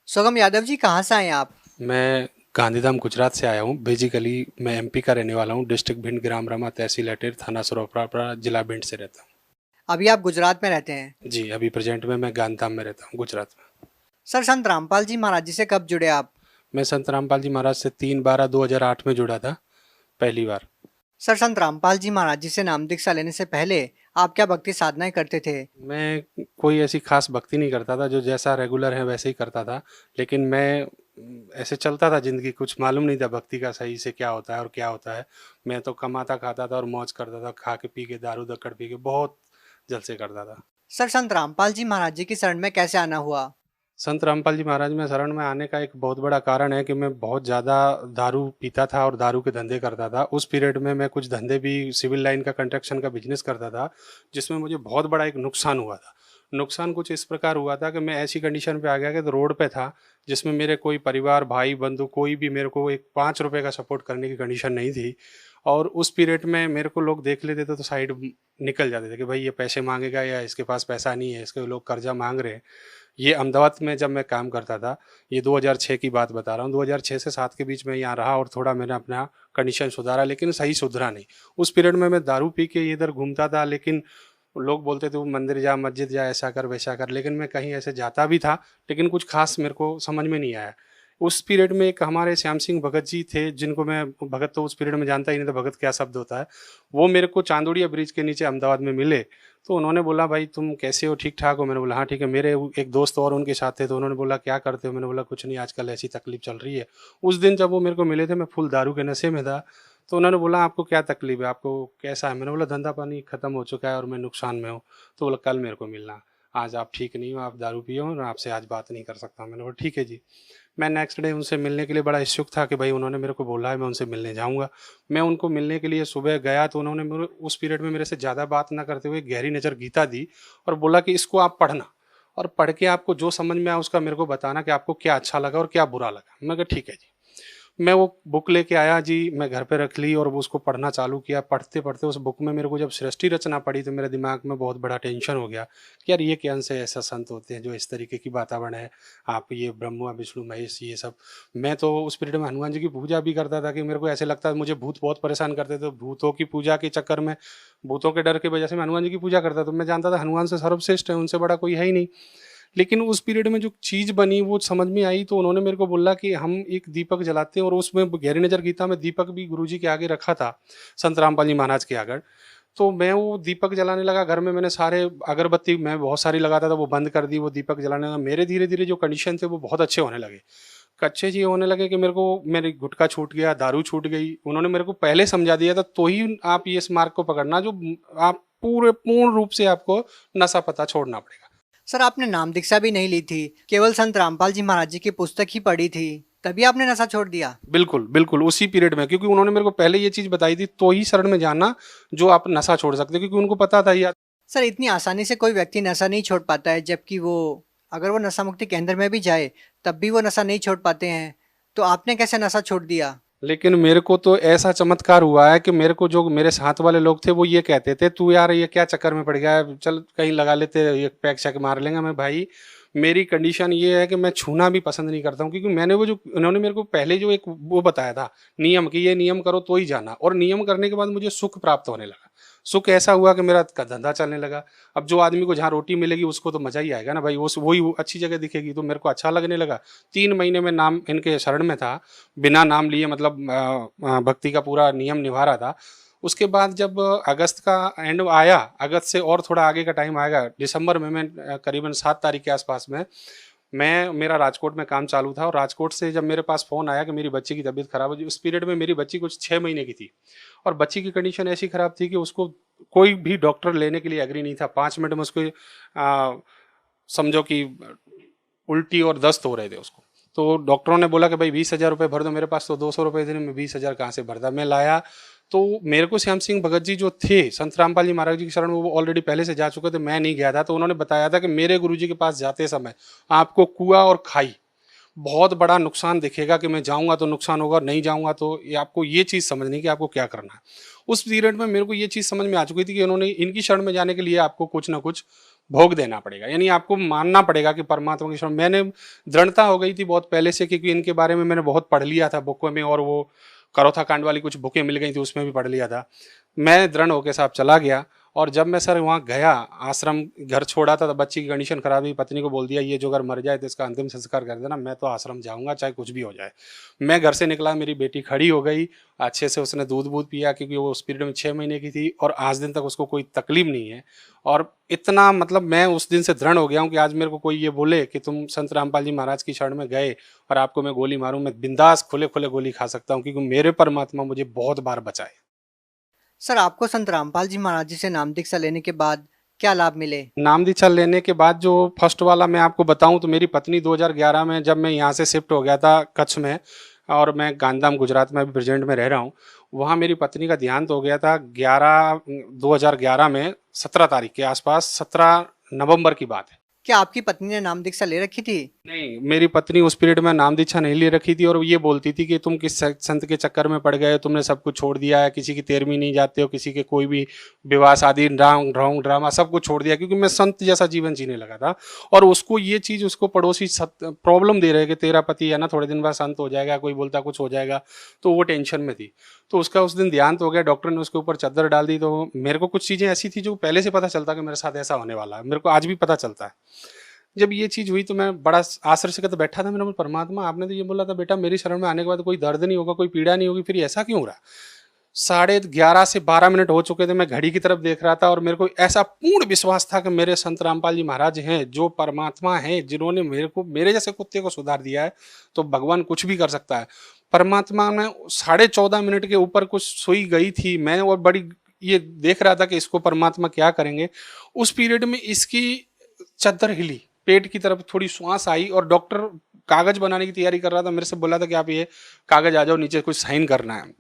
सुगम यादव जी कहाँ से आए आप? मैं गांधीधाम गुजरात से आया हूँ। बेसिकली मैं एमपी का रहने वाला हूँ। डिस्ट्रिक्ट भिंड, ग्राम रमा, तहसील अटेर, थाना सरोपरा, जिला भिंड से रहता हूँ। अभी आप गुजरात में रहते हैं? जी, अभी प्रेजेंट में मैं गांधीधाम में रहता हूँ, गुजरात में। सर संत रामपाल जी महाराज जी से कब जुड़े आप? मैं संत रामपाल जी महाराज से 3/12/2008 में जुड़ा था पहली बार। सर संत रामपाल जी महाराज जी से नाम दीक्षा लेने से पहले आप क्या भक्ति साधनाएं करते थे? मैं कोई ऐसी खास भक्ति नहीं करता था, जो जैसा रेगुलर है वैसे ही करता था। लेकिन मैं ऐसे चलता था जिंदगी, कुछ मालूम नहीं था भक्ति का सही से क्या होता है और क्या होता है। मैं तो कमाता खाता था और मौज करता था, खा के पी के, दारू दक्कड़ पी के बहुत जलसे करता था। सर संत रामपाल जी महाराज जी की शरण में कैसे आना हुआ? संत रामपाल जी महाराज में शरण में आने का एक बहुत बड़ा कारण है कि मैं बहुत ज़्यादा दारू पीता था और दारू के धंधे करता था। उस पीरियड में मैं कुछ धंधे भी, सिविल लाइन का, कंस्ट्रक्शन का बिजनेस करता था, जिसमें मुझे बहुत बड़ा एक नुकसान हुआ था। नुकसान कुछ इस प्रकार हुआ था कि मैं ऐसी कंडीशन पे आ गया कि तो रोड पे था, जिसमें मेरे कोई परिवार, भाई बंधु, कोई भी मेरे को एक 5 रुपये का सपोर्ट करने की कंडीशन नहीं थी। और उस पीरियड में मेरे को लोग देख लेते थे तो साइड निकल जाते थे कि भाई ये पैसे मांगेगा या इसके पास पैसा नहीं है, इसके लोग कर्जा मांग रहे हैं। ये अहमदाबाद में जब मैं काम करता था, ये 2006 की बात बता रहा हूँ, 2006 से 7 के बीच में यहाँ रहा और थोड़ा मैंने अपना कंडीशन सुधारा, लेकिन सही सुधरा नहीं। उस पीरियड में मैं दारू पी के इधर घूमता था, लेकिन लोग बोलते थे वो मंदिर जा, मस्जिद जा, ऐसा कर वैसा कर, लेकिन मैं कहीं ऐसे जाता भी था, लेकिन कुछ खास मेरे को समझ में नहीं आया। उस पीरियड में एक हमारे श्याम सिंह भगत जी थे, जिनको मैं, भगत तो उस पीरियड में जानता ही नहीं था भगत क्या शब्द होता है। वो मेरे को चांदोड़िया ब्रिज के नीचे अहमदाबाद में मिले, तो उन्होंने बोला भाई तुम कैसे हो, ठीक ठाक हो? मैंने बोला हाँ ठीक है। मेरे एक दोस्त और उनके साथ थे, तो उन्होंने बोला क्या करते हो? मैंने बोला कुछ नहीं, आजकल ऐसी तकलीफ चल रही है। उस दिन जब वो मेरे को मिले थे, मैं फुल दारू के नशे में था। तो उन्होंने बोला आपको क्या तकलीफ है, आपको कैसा है? मैंने बोला धंधा पानी खत्म हो चुका है और मैं नुकसान में हूँ। तो बोला कल मेरे को मिलना, आज आप ठीक नहीं हो, आप दारू पियो और आपसे आज बात नहीं कर सकता। मैंने बोला ठीक है जी। मैं नेक्स्ट डे उनसे मिलने के लिए बड़ा इच्छुक था कि भाई उन्होंने मेरे को बोला है मैं उनसे मिलने जाऊंगा। मैं उनको मिलने के लिए सुबह गया, तो उन्होंने मेरे उस पीरियड में मेरे से ज़्यादा बात ना करते हुए गहरी नज़र गीता दी और बोला कि इसको आप पढ़ना और पढ़ के आपको जो समझ में आया उसका मेरे को बताना कि आपको क्या अच्छा लगा और क्या बुरा लगा। मैं कहा ठीक है जी। मैं वो बुक लेके आया जी, मैं घर पे रख ली और वो उसको पढ़ना चालू किया। पढ़ते पढ़ते उस बुक में मेरे को जब सृष्टि रचना पड़ी तो मेरे दिमाग में बहुत बड़ा टेंशन हो गया कि यार ये कौन से ऐसा संत होते हैं जो इस तरीके की वातावरण है, आप ये ब्रह्मा विष्णु महेश ये सब। मैं तो उस पीरियड में हनुमान जी की पूजा भी करता था कि मेरे को ऐसे लगता है, मुझे भूत बहुत परेशान करते थे। भूतों की पूजा के चक्कर में, भूतों के डर की वजह से मैं हनुमान जी की पूजा करता था। तो मैं जानता था हनुमान से सर्वश्रेष्ठ है, उनसे बड़ा कोई है ही नहीं। लेकिन उस पीरियड में जो चीज़ बनी वो समझ में आई, तो उन्होंने मेरे को बोला कि हम एक दीपक जलाते हैं, और उसमें गहरी नज़र गीता में दीपक भी गुरुजी के आगे रखा था, संत रामपाल जी महाराज के आगे। तो मैं वो दीपक जलाने लगा घर में। मैंने सारे अगरबत्ती मैं बहुत सारी लगाता था, वो बंद कर दी, वो दीपक जलाने लगा। मेरे धीरे धीरे जो कंडीशन थे वो बहुत अच्छे होने लगे। कच्चे जी होने लगे कि मेरी गुटखा छूट गया, दारू छूट गई। उन्होंने मेरे को पहले समझा दिया था, तो ही आप ये इस मार्ग को पकड़ना जो आप पूर्ण रूप से आपको नशा पता छोड़ना पड़ेगा। सर, आपने नाम दीक्षा भी नहीं ली थी, केवल संत रामपाल जी महाराज जी की पुस्तक ही पढ़ी थी, तभी आपने नशा छोड़ दिया? बिल्कुल बिल्कुल, उसी पीरियड में, क्योंकि उन्होंने मेरे को पहले ये चीज़ बताई थी, तो ही शरण में जाना जो आप नशा छोड़ सकते हो, क्योंकि उनको पता था यार। सर, इतनी आसानी से कोई व्यक्ति नशा नहीं छोड़ पाता है, जबकि वो अगर वो नशा मुक्ति केंद्र में भी जाए तब भी वो नशा नहीं छोड़ पाते हैं, तो आपने कैसे नशा छोड़ दिया? लेकिन मेरे को तो ऐसा चमत्कार हुआ है कि मेरे को जो मेरे साथ वाले लोग थे वो ये कहते थे, तू यार ये क्या चक्कर में पड़ गया है, चल कहीं लगा लेते, ये पैक शैक मार लेंगे। मैं भाई, मेरी कंडीशन ये है कि मैं छूना भी पसंद नहीं करता हूँ, क्योंकि मैंने वो जो उन्होंने मेरे को पहले जो एक वो बताया था नियम, कि ये नियम करो तो ही जाना, और नियम करने के बाद मुझे सुख प्राप्त होने लगा। सुख ऐसा हुआ कि मेरा धंधा चलने लगा। अब जो आदमी को जहाँ रोटी मिलेगी उसको तो मजा ही आएगा ना भाई, वही अच्छी जगह दिखेगी, तो मेरे को अच्छा लगने लगा। 3 महीने में नाम इनके शरण में था, बिना नाम लिए, मतलब भक्ति का पूरा नियम निभा रहा था। उसके बाद जब अगस्त का एंड आया, अगस्त से और थोड़ा आगे का टाइम आएगा, दिसंबर में मैं करीबन 7 तारीख के आसपास में मेरा राजकोट में काम चालू था, और राजकोट से जब मेरे पास फ़ोन आया कि मेरी बच्ची की तबीयत ख़राब हो। उस पीरियड में मेरी बच्ची कुछ 6 महीने की थी, और बच्ची की कंडीशन ऐसी ख़राब थी कि उसको कोई भी डॉक्टर लेने के लिए एग्री नहीं था। 5 मिनट में उसको समझो कि उल्टी और दस्त हो रहे थे उसको। तो डॉक्टरों ने बोला कि भाई 20,000 रुपये भर दो। मेरे पास तो 200 रुपये थे, मैं 20,000 कहाँ से भरता। मैं लाया, तो मेरे को श्याम सिंह भगत जी जो थे संत रामपाल जी महाराज जी की शरण में, वो ऑलरेडी पहले से जा चुके थे, मैं नहीं गया था। तो उन्होंने बताया था कि मेरे गुरुजी के पास जाते समय आपको कुआं और खाई बहुत बड़ा नुकसान दिखेगा, कि मैं जाऊंगा तो नुकसान होगा, नहीं जाऊंगा तो ये आपको ये चीज़ समझनी कि आपको क्या करना है। उस पीरियड में मेरे को ये चीज़ समझ में आ चुकी थी कि उन्होंने इनकी शरण में जाने के लिए आपको कुछ ना कुछ भोग देना पड़ेगा, यानी आपको मानना पड़ेगा कि परमात्मा की शरण। मैंने दृढ़ता हो गई थी बहुत पहले से, क्योंकि इनके बारे में मैंने बहुत पढ़ लिया था बुकों में, और वो करोथा कांड वाली कुछ बुकें मिल गई थी, उसमें भी पढ़ लिया था। मैं दृढ़ होकर साहब चला गया, और जब मैं सर वहाँ गया, आश्रम घर छोड़ा था, तो बच्ची की कंडीशन खराब हुई। पत्नी को बोल दिया ये जो अगर मर जाए तो इसका अंतिम संस्कार कर देना, मैं तो आश्रम जाऊँगा चाहे कुछ भी हो जाए। मैं घर से निकला, मेरी बेटी खड़ी हो गई, अच्छे से उसने दूध बूध पिया, क्योंकि वो उस पीरियड में 6 महीने की थी, और आज दिन तक उसको कोई तकलीफ नहीं है। और इतना मतलब मैं उस दिन से दृढ़ हो गया हूँ कि आज मेरे को कोई ये बोले कि तुम संत रामपाल जी महाराज की शरण में गए और आपको मैं गोली मारूं, मैं बिंदास खुले खुले गोली खा सकता हूँ, क्योंकि मेरे परमात्मा मुझे बहुत बार बचाए। सर, आपको संत रामपाल जी महाराज जी से नाम दीक्षा लेने के बाद क्या लाभ मिले? नाम दीक्षा लेने के बाद जो फर्स्ट वाला मैं आपको बताऊं, तो मेरी पत्नी 2011 में जब मैं यहाँ से शिफ्ट हो गया था कच्छ में, और मैं गांधीधाम गुजरात में अभी प्रेजेंट में रह रहा हूँ, वहाँ मेरी पत्नी का देहांत हो गया था 2011 में 17 तारीख के आसपास, 17 नवंबर की बात है। क्या आपकी पत्नी ने नाम दीक्षा ले रखी थी? नहीं, मेरी पत्नी उस पीरियड में नाम दीक्षा नहीं ले रखी थी, और ये बोलती थी कि तुम किस संत के चक्कर में पड़ गए, तुमने सब कुछ छोड़ दिया है, किसी की 13वीं नहीं जाते हो, किसी के कोई भी विवाह शादी ढोंग ड्रामा सब कुछ छोड़ दिया, क्योंकि मैं संत जैसा जीवन जीने लगा था। और उसको ये चीज़, उसको पड़ोसी प्रॉब्लम दे रहे कि तेरा पति है ना थोड़े दिन बाद संत हो जाएगा, कोई बोलता कुछ हो जाएगा, तो वो टेंशन में थी। तो उसका उस दिन देहांत हो गया, डॉक्टर ने उसके ऊपर चादर डाल दी। तो मेरे को कुछ चीज़ें ऐसी थी जो पहले से पता चलता कि मेरे साथ ऐसा होने वाला है, मेरे को आज भी पता चलता है। जब ये चीज़ हुई तो मैं बड़ा आश्चर्य से बैठा था। मैंने बोला परमात्मा, आपने तो ये बोला था बेटा मेरी शरण में आने के बाद कोई दर्द नहीं होगा, कोई पीड़ा नहीं होगी, फिर ऐसा क्यों हो रहा? 11:30 से 12 मिनट हो चुके थे, मैं घड़ी की तरफ देख रहा था, और मेरे को ऐसा पूर्ण विश्वास था कि मेरे संत रामपाल जी महाराज हैं जो परमात्मा हैं, जिन्होंने मेरे को, मेरे जैसे कुत्ते को सुधार दिया है, तो भगवान कुछ भी कर सकता है। परमात्मा में 14.5 मिनट के ऊपर कुछ सुई गई थी मैं, और बड़ी ये देख रहा था कि इसको परमात्मा क्या करेंगे। उस पीरियड में इसकी चद्दर हिली, पेट की तरफ थोड़ी श्वास आई, और डॉक्टर कागज बनाने की तैयारी कर रहा था। मेरे से बोला था कि आप ये कागज आ जाओ नीचे, कुछ साइन करना है।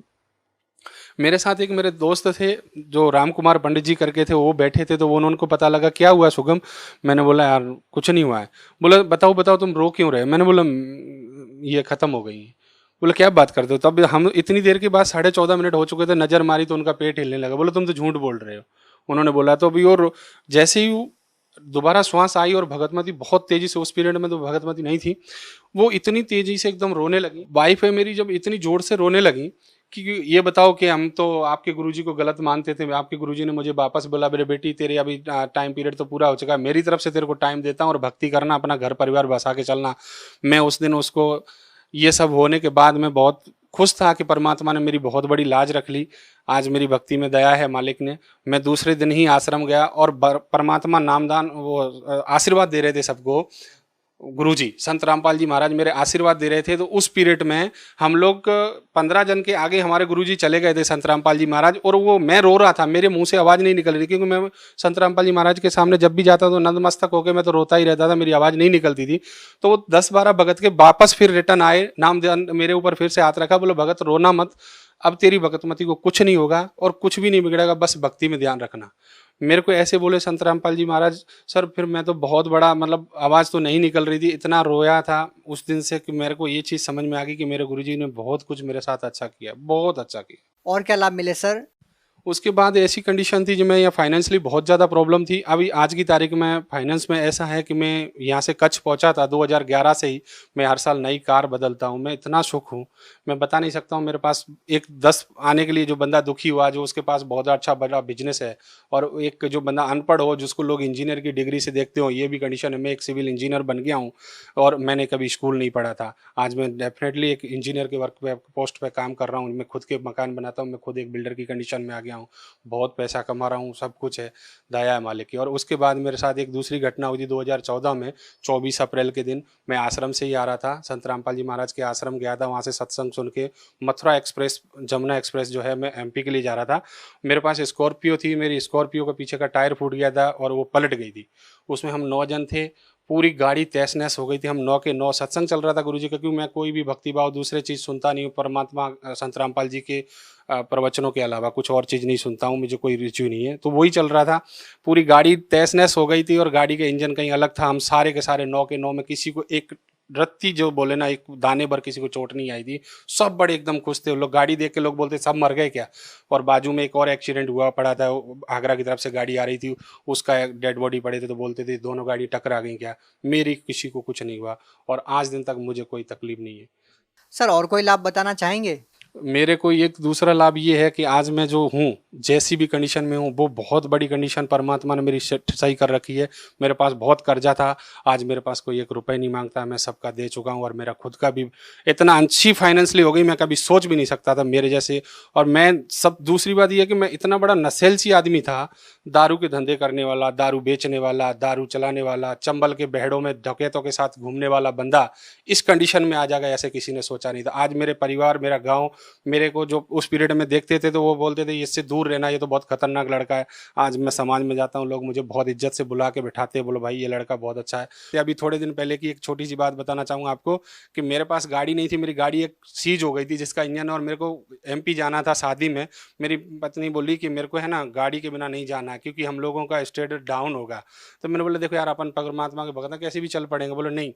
मेरे साथ एक मेरे दोस्त थे जो राम कुमार पंडित जी करके थे, वो बैठे थे। तो वो उनको पता लगा क्या हुआ शुभम? मैंने बोला यार कुछ नहीं हुआ है। बोला बताओ बताओ तुम रो क्यों रहे? मैंने बोला ये खत्म हो गई। बोले क्या बात करते हो? तब हम इतनी देर के बाद 14.5 मिनट हो चुके थे, नजर मारी तो उनका पेट हिलने लगा। बोले तुम तो झूठ बोल रहे हो, उन्होंने बोला। तो अभी और जैसे ही दोबारा श्वास आई और भगतमती बहुत तेजी से, उस पीरियड में तो भगतमती नहीं थी, वो इतनी तेजी से एकदम रोने लगी। वाइफ है मेरी, जब इतनी जोर से रोने लगी कि ये बताओ कि हम तो आपके गुरुजी को गलत मानते थे, आपके गुरुजी ने मुझे वापस बोला मेरे बेटी तेरे अभी टाइम पीरियड तो पूरा हो चुका है, मेरी तरफ से तेरे को टाइम देता हूँ और भक्ति करना, अपना घर परिवार बसा के चलना। मैं उस दिन उसको, ये सब होने के बाद मैं बहुत खुश था कि परमात्मा ने मेरी बहुत बड़ी लाज रख ली। आज मेरी भक्ति में दया है मालिक ने। मैं दूसरे दिन ही आश्रम गया और परमात्मा नामदान वो आशीर्वाद दे रहे थे सबको। गुरुजी संत रामपाल जी महाराज मेरे आशीर्वाद दे रहे थे। तो उस पीरियड में हम लोग 15 जन के आगे हमारे गुरुजी चले गए थे संत रामपाल जी महाराज, और वो मैं रो रहा था, मेरे मुंह से आवाज़ नहीं निकल रही थी, क्योंकि मैं संत रामपाल जी महाराज के सामने जब भी जाता तो नतमस्तक होकर मैं तो रोता ही रहता था, मेरी आवाज़ नहीं निकलती थी। तो वो 10-12 भगत के वापस फिर रिटर्न आए, नाम मेरे ऊपर फिर से हाथ रखा, बोले भगत रोना मत, अब तेरी भगतमती को कुछ नहीं होगा और कुछ भी नहीं बिगड़ेगा, बस भक्ति में ध्यान रखना। मेरे को ऐसे बोले संत रामपाल जी महाराज। सर फिर मैं तो बहुत बड़ा, मतलब आवाज़ तो नहीं निकल रही थी, इतना रोया था उस दिन से कि मेरे को ये चीज़ समझ में आ गई कि मेरे गुरुजी ने बहुत कुछ मेरे साथ अच्छा किया, बहुत अच्छा किया। और क्या लाभ मिले सर? उसके बाद ऐसी कंडीशन थी जो मैं यहाँ फाइनेंशियली बहुत ज़्यादा प्रॉब्लम थी। अभी आज की तारीख में फाइनेंस में ऐसा है कि मैं यहाँ से कच्छ पहुँचा था 2011 से ही मैं हर साल नई कार बदलता हूँ। मैं इतना सुख हूँ, मैं बता नहीं सकता हूँ। मेरे पास एक 10 आने के लिए जो बंदा दुखी हुआ, जो उसके पास बहुत अच्छा बड़ा बिजनेस है, और एक जो बंदा अनपढ़ हो जिसको लोग इंजीनियर की डिग्री से देखते हो, ये भी कंडीशन है। मैं एक सिविल इंजीनियर बन गया हूँ और मैंने कभी स्कूल नहीं पढ़ा था। आज मैं डेफिनेटली एक इंजीनियर के वर्क पे पोस्ट पे काम कर रहा हूँ। मैं खुद के मकान बनाता हूँ, मैं खुद एक बिल्डर की कंडीशन में आ गया हूँ, बहुत पैसा कमा रहा हूँ, सब कुछ है, दया है मालिक की। और उसके बाद मेरे साथ एक दूसरी घटना हुई थी 2014 में 24 अप्रैल के दिन। मैं आश्रम से ही आ रहा था, संत रामपाल जी महाराज के आश्रम गया था, वहाँ से सत्संग सुन के मथुरा एक्सप्रेस, जमुना एक्सप्रेस जो है, मैं एमपी के लिए जा रहा था। मेरे पास स्कॉर्पियो थी, मेरी स्कॉर्पियो का पीछे का टायर फूट गया था और वो पलट गई थी। उसमें हम 9 जन थे, पूरी गाड़ी तहस नहस हो गई थी। हम 9 के 9 सत्संग चल रहा था गुरुजी का, क्योंकि मैं कोई भी भक्तिभाव दूसरे चीज़ सुनता नहीं हूँ, परमात्मा संत रामपाल जी के प्रवचनों के अलावा कुछ और चीज़ नहीं सुनता हूँ, मुझे कोई रुचि नहीं है। तो वही चल रहा था, पूरी गाड़ी तहस नहस हो गई थी और गाड़ी का इंजन कहीं अलग था। हम सारे के सारे 9 के 9 में किसी को एक रत्ती जो बोले ना, एक दाने भर किसी को चोट नहीं आई थी। सब बड़े एकदम खुश थे। लोग गाड़ी देख के लोग बोलते सब मर गए क्या। और बाजू में एक और एक्सीडेंट हुआ पड़ा था, आगरा की तरफ से गाड़ी आ रही थी, उसका डेड बॉडी पड़े थे, तो बोलते थे दोनों गाड़ी टकरा गई क्या। मेरी किसी को कुछ नहीं हुआ और आज दिन तक मुझे कोई तकलीफ नहीं है। सर और कोई लाभ बताना चाहेंगे? मेरे को एक दूसरा लाभ ये है कि आज मैं जो हूँ, जैसी भी कंडीशन में हूँ, वो बहुत बड़ी कंडीशन परमात्मा ने मेरी सही कर रखी है। मेरे पास बहुत कर्जा था, आज मेरे पास कोई 1 रुपये नहीं मांगता, मैं सबका दे चुका हूँ। और मेरा खुद का भी इतना अच्छी फाइनेंशियली हो गई, मैं कभी सोच भी नहीं सकता था मेरे जैसे। और मैं सब, दूसरी बात यह है कि मैं इतना बड़ा नशेलसी आदमी था, दारू के धंधे करने वाला, दारू बेचने वाला, दारू चलाने वाला, चंबल के बहड़ों में डकैतों के साथ घूमने वाला बंदा इस कंडीशन में आ जाएगा, ऐसे किसी ने सोचा नहीं था। आज मेरे परिवार, मेरा गाँव मेरे को जो उस पीरियड में देखते थे तो वो बोलते थे इससे दूर रहना, ये तो बहुत खतरनाक लड़का है। आज मैं समाज में जाता हूँ, लोग मुझे बहुत इज्जत से बुला के बैठाते हैं, बोलो भाई ये लड़का बहुत अच्छा है। अभी थोड़े दिन पहले की एक छोटी सी बात बताना चाहूँगा आपको कि मेरे पास गाड़ी नहीं थी, मेरी गाड़ी एक सीज हो गई थी जिसका इंजन, और मेरे को MP जाना था शादी में। मेरी पत्नी बोली कि मेरे को है ना गाड़ी के बिना नहीं जाना क्योंकि हम लोगों का स्टेटस डाउन होगा। तो मैंने बोला देखो यार, अपन परमात्मा के भगत कैसे भी चल पड़ेंगे। बोले नहीं,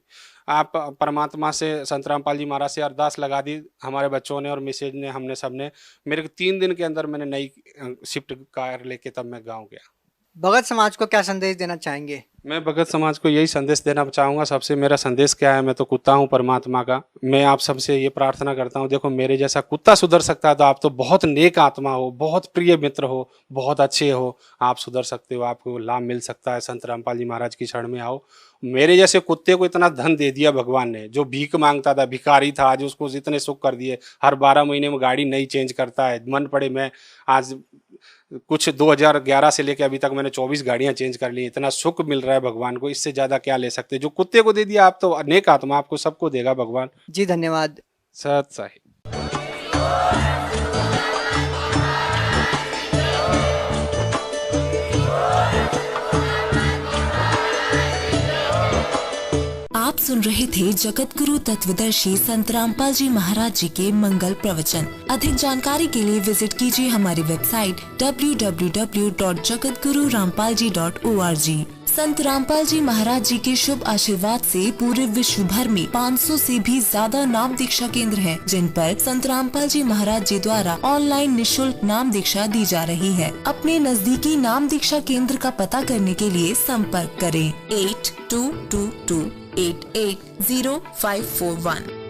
आप परमात्मा से, संत रामपाल जी महाराज से अरदास लगा दी हमारे बच्चों ने और मिसेज ने, हमने सबने। मेरे को 3 दिन के अंदर मैंने नई शिफ्ट कार लेके तब मैं गांव गया। भगत समाज को क्या संदेश देना चाहेंगे? मैं भगत समाज को यही संदेश देना चाहूँगा। सबसे मेरा संदेश क्या है, मैं तो कुत्ता हूँ परमात्मा का। मैं आप सबसे ये प्रार्थना करता हूँ, देखो मेरे जैसा कुत्ता सुधर सकता है तो आप तो बहुत नेक आत्मा हो, बहुत प्रिय मित्र हो, बहुत अच्छे हो, आप सुधर सकते हो, आपको लाभ मिल सकता है। संत रामपाल जी महाराज की शरण में आओ। मेरे जैसे कुत्ते को इतना धन दे दिया भगवान ने, जो भीख मांगता था, भिखारी था, आज उसको इतने सुख कर दिए। हर 12 महीने में गाड़ी नई चेंज करता है, मन पड़े। मैं आज कुछ 2011 से लेकर अभी तक मैंने 24 गाड़ियां चेंज कर ली। इतना सुख मिल रहा है भगवान को, इससे ज्यादा क्या ले सकते। जो कुत्ते को दे दिया आप तो अनेक आत्मा, आपको सबको देगा भगवान जी। धन्यवाद। सत साहिब। आप सुन रहे थे जगत गुरु तत्वदर्शी संत रामपाल जी महाराज जी के मंगल प्रवचन। अधिक जानकारी के लिए विजिट कीजिए हमारी वेबसाइट www.jagatgururampalji.org। संत रामपाल जी महाराज जी के शुभ आशीर्वाद से पूरे विश्व भर में 500 से भी ज्यादा नाम दीक्षा केंद्र हैं, जिन पर संत रामपाल जी महाराज जी द्वारा ऑनलाइन निशुल्क नाम दीक्षा दी जा रही है। अपने नजदीकी नाम दीक्षा केंद्र का पता करने के लिए संपर्क करें 8222880541।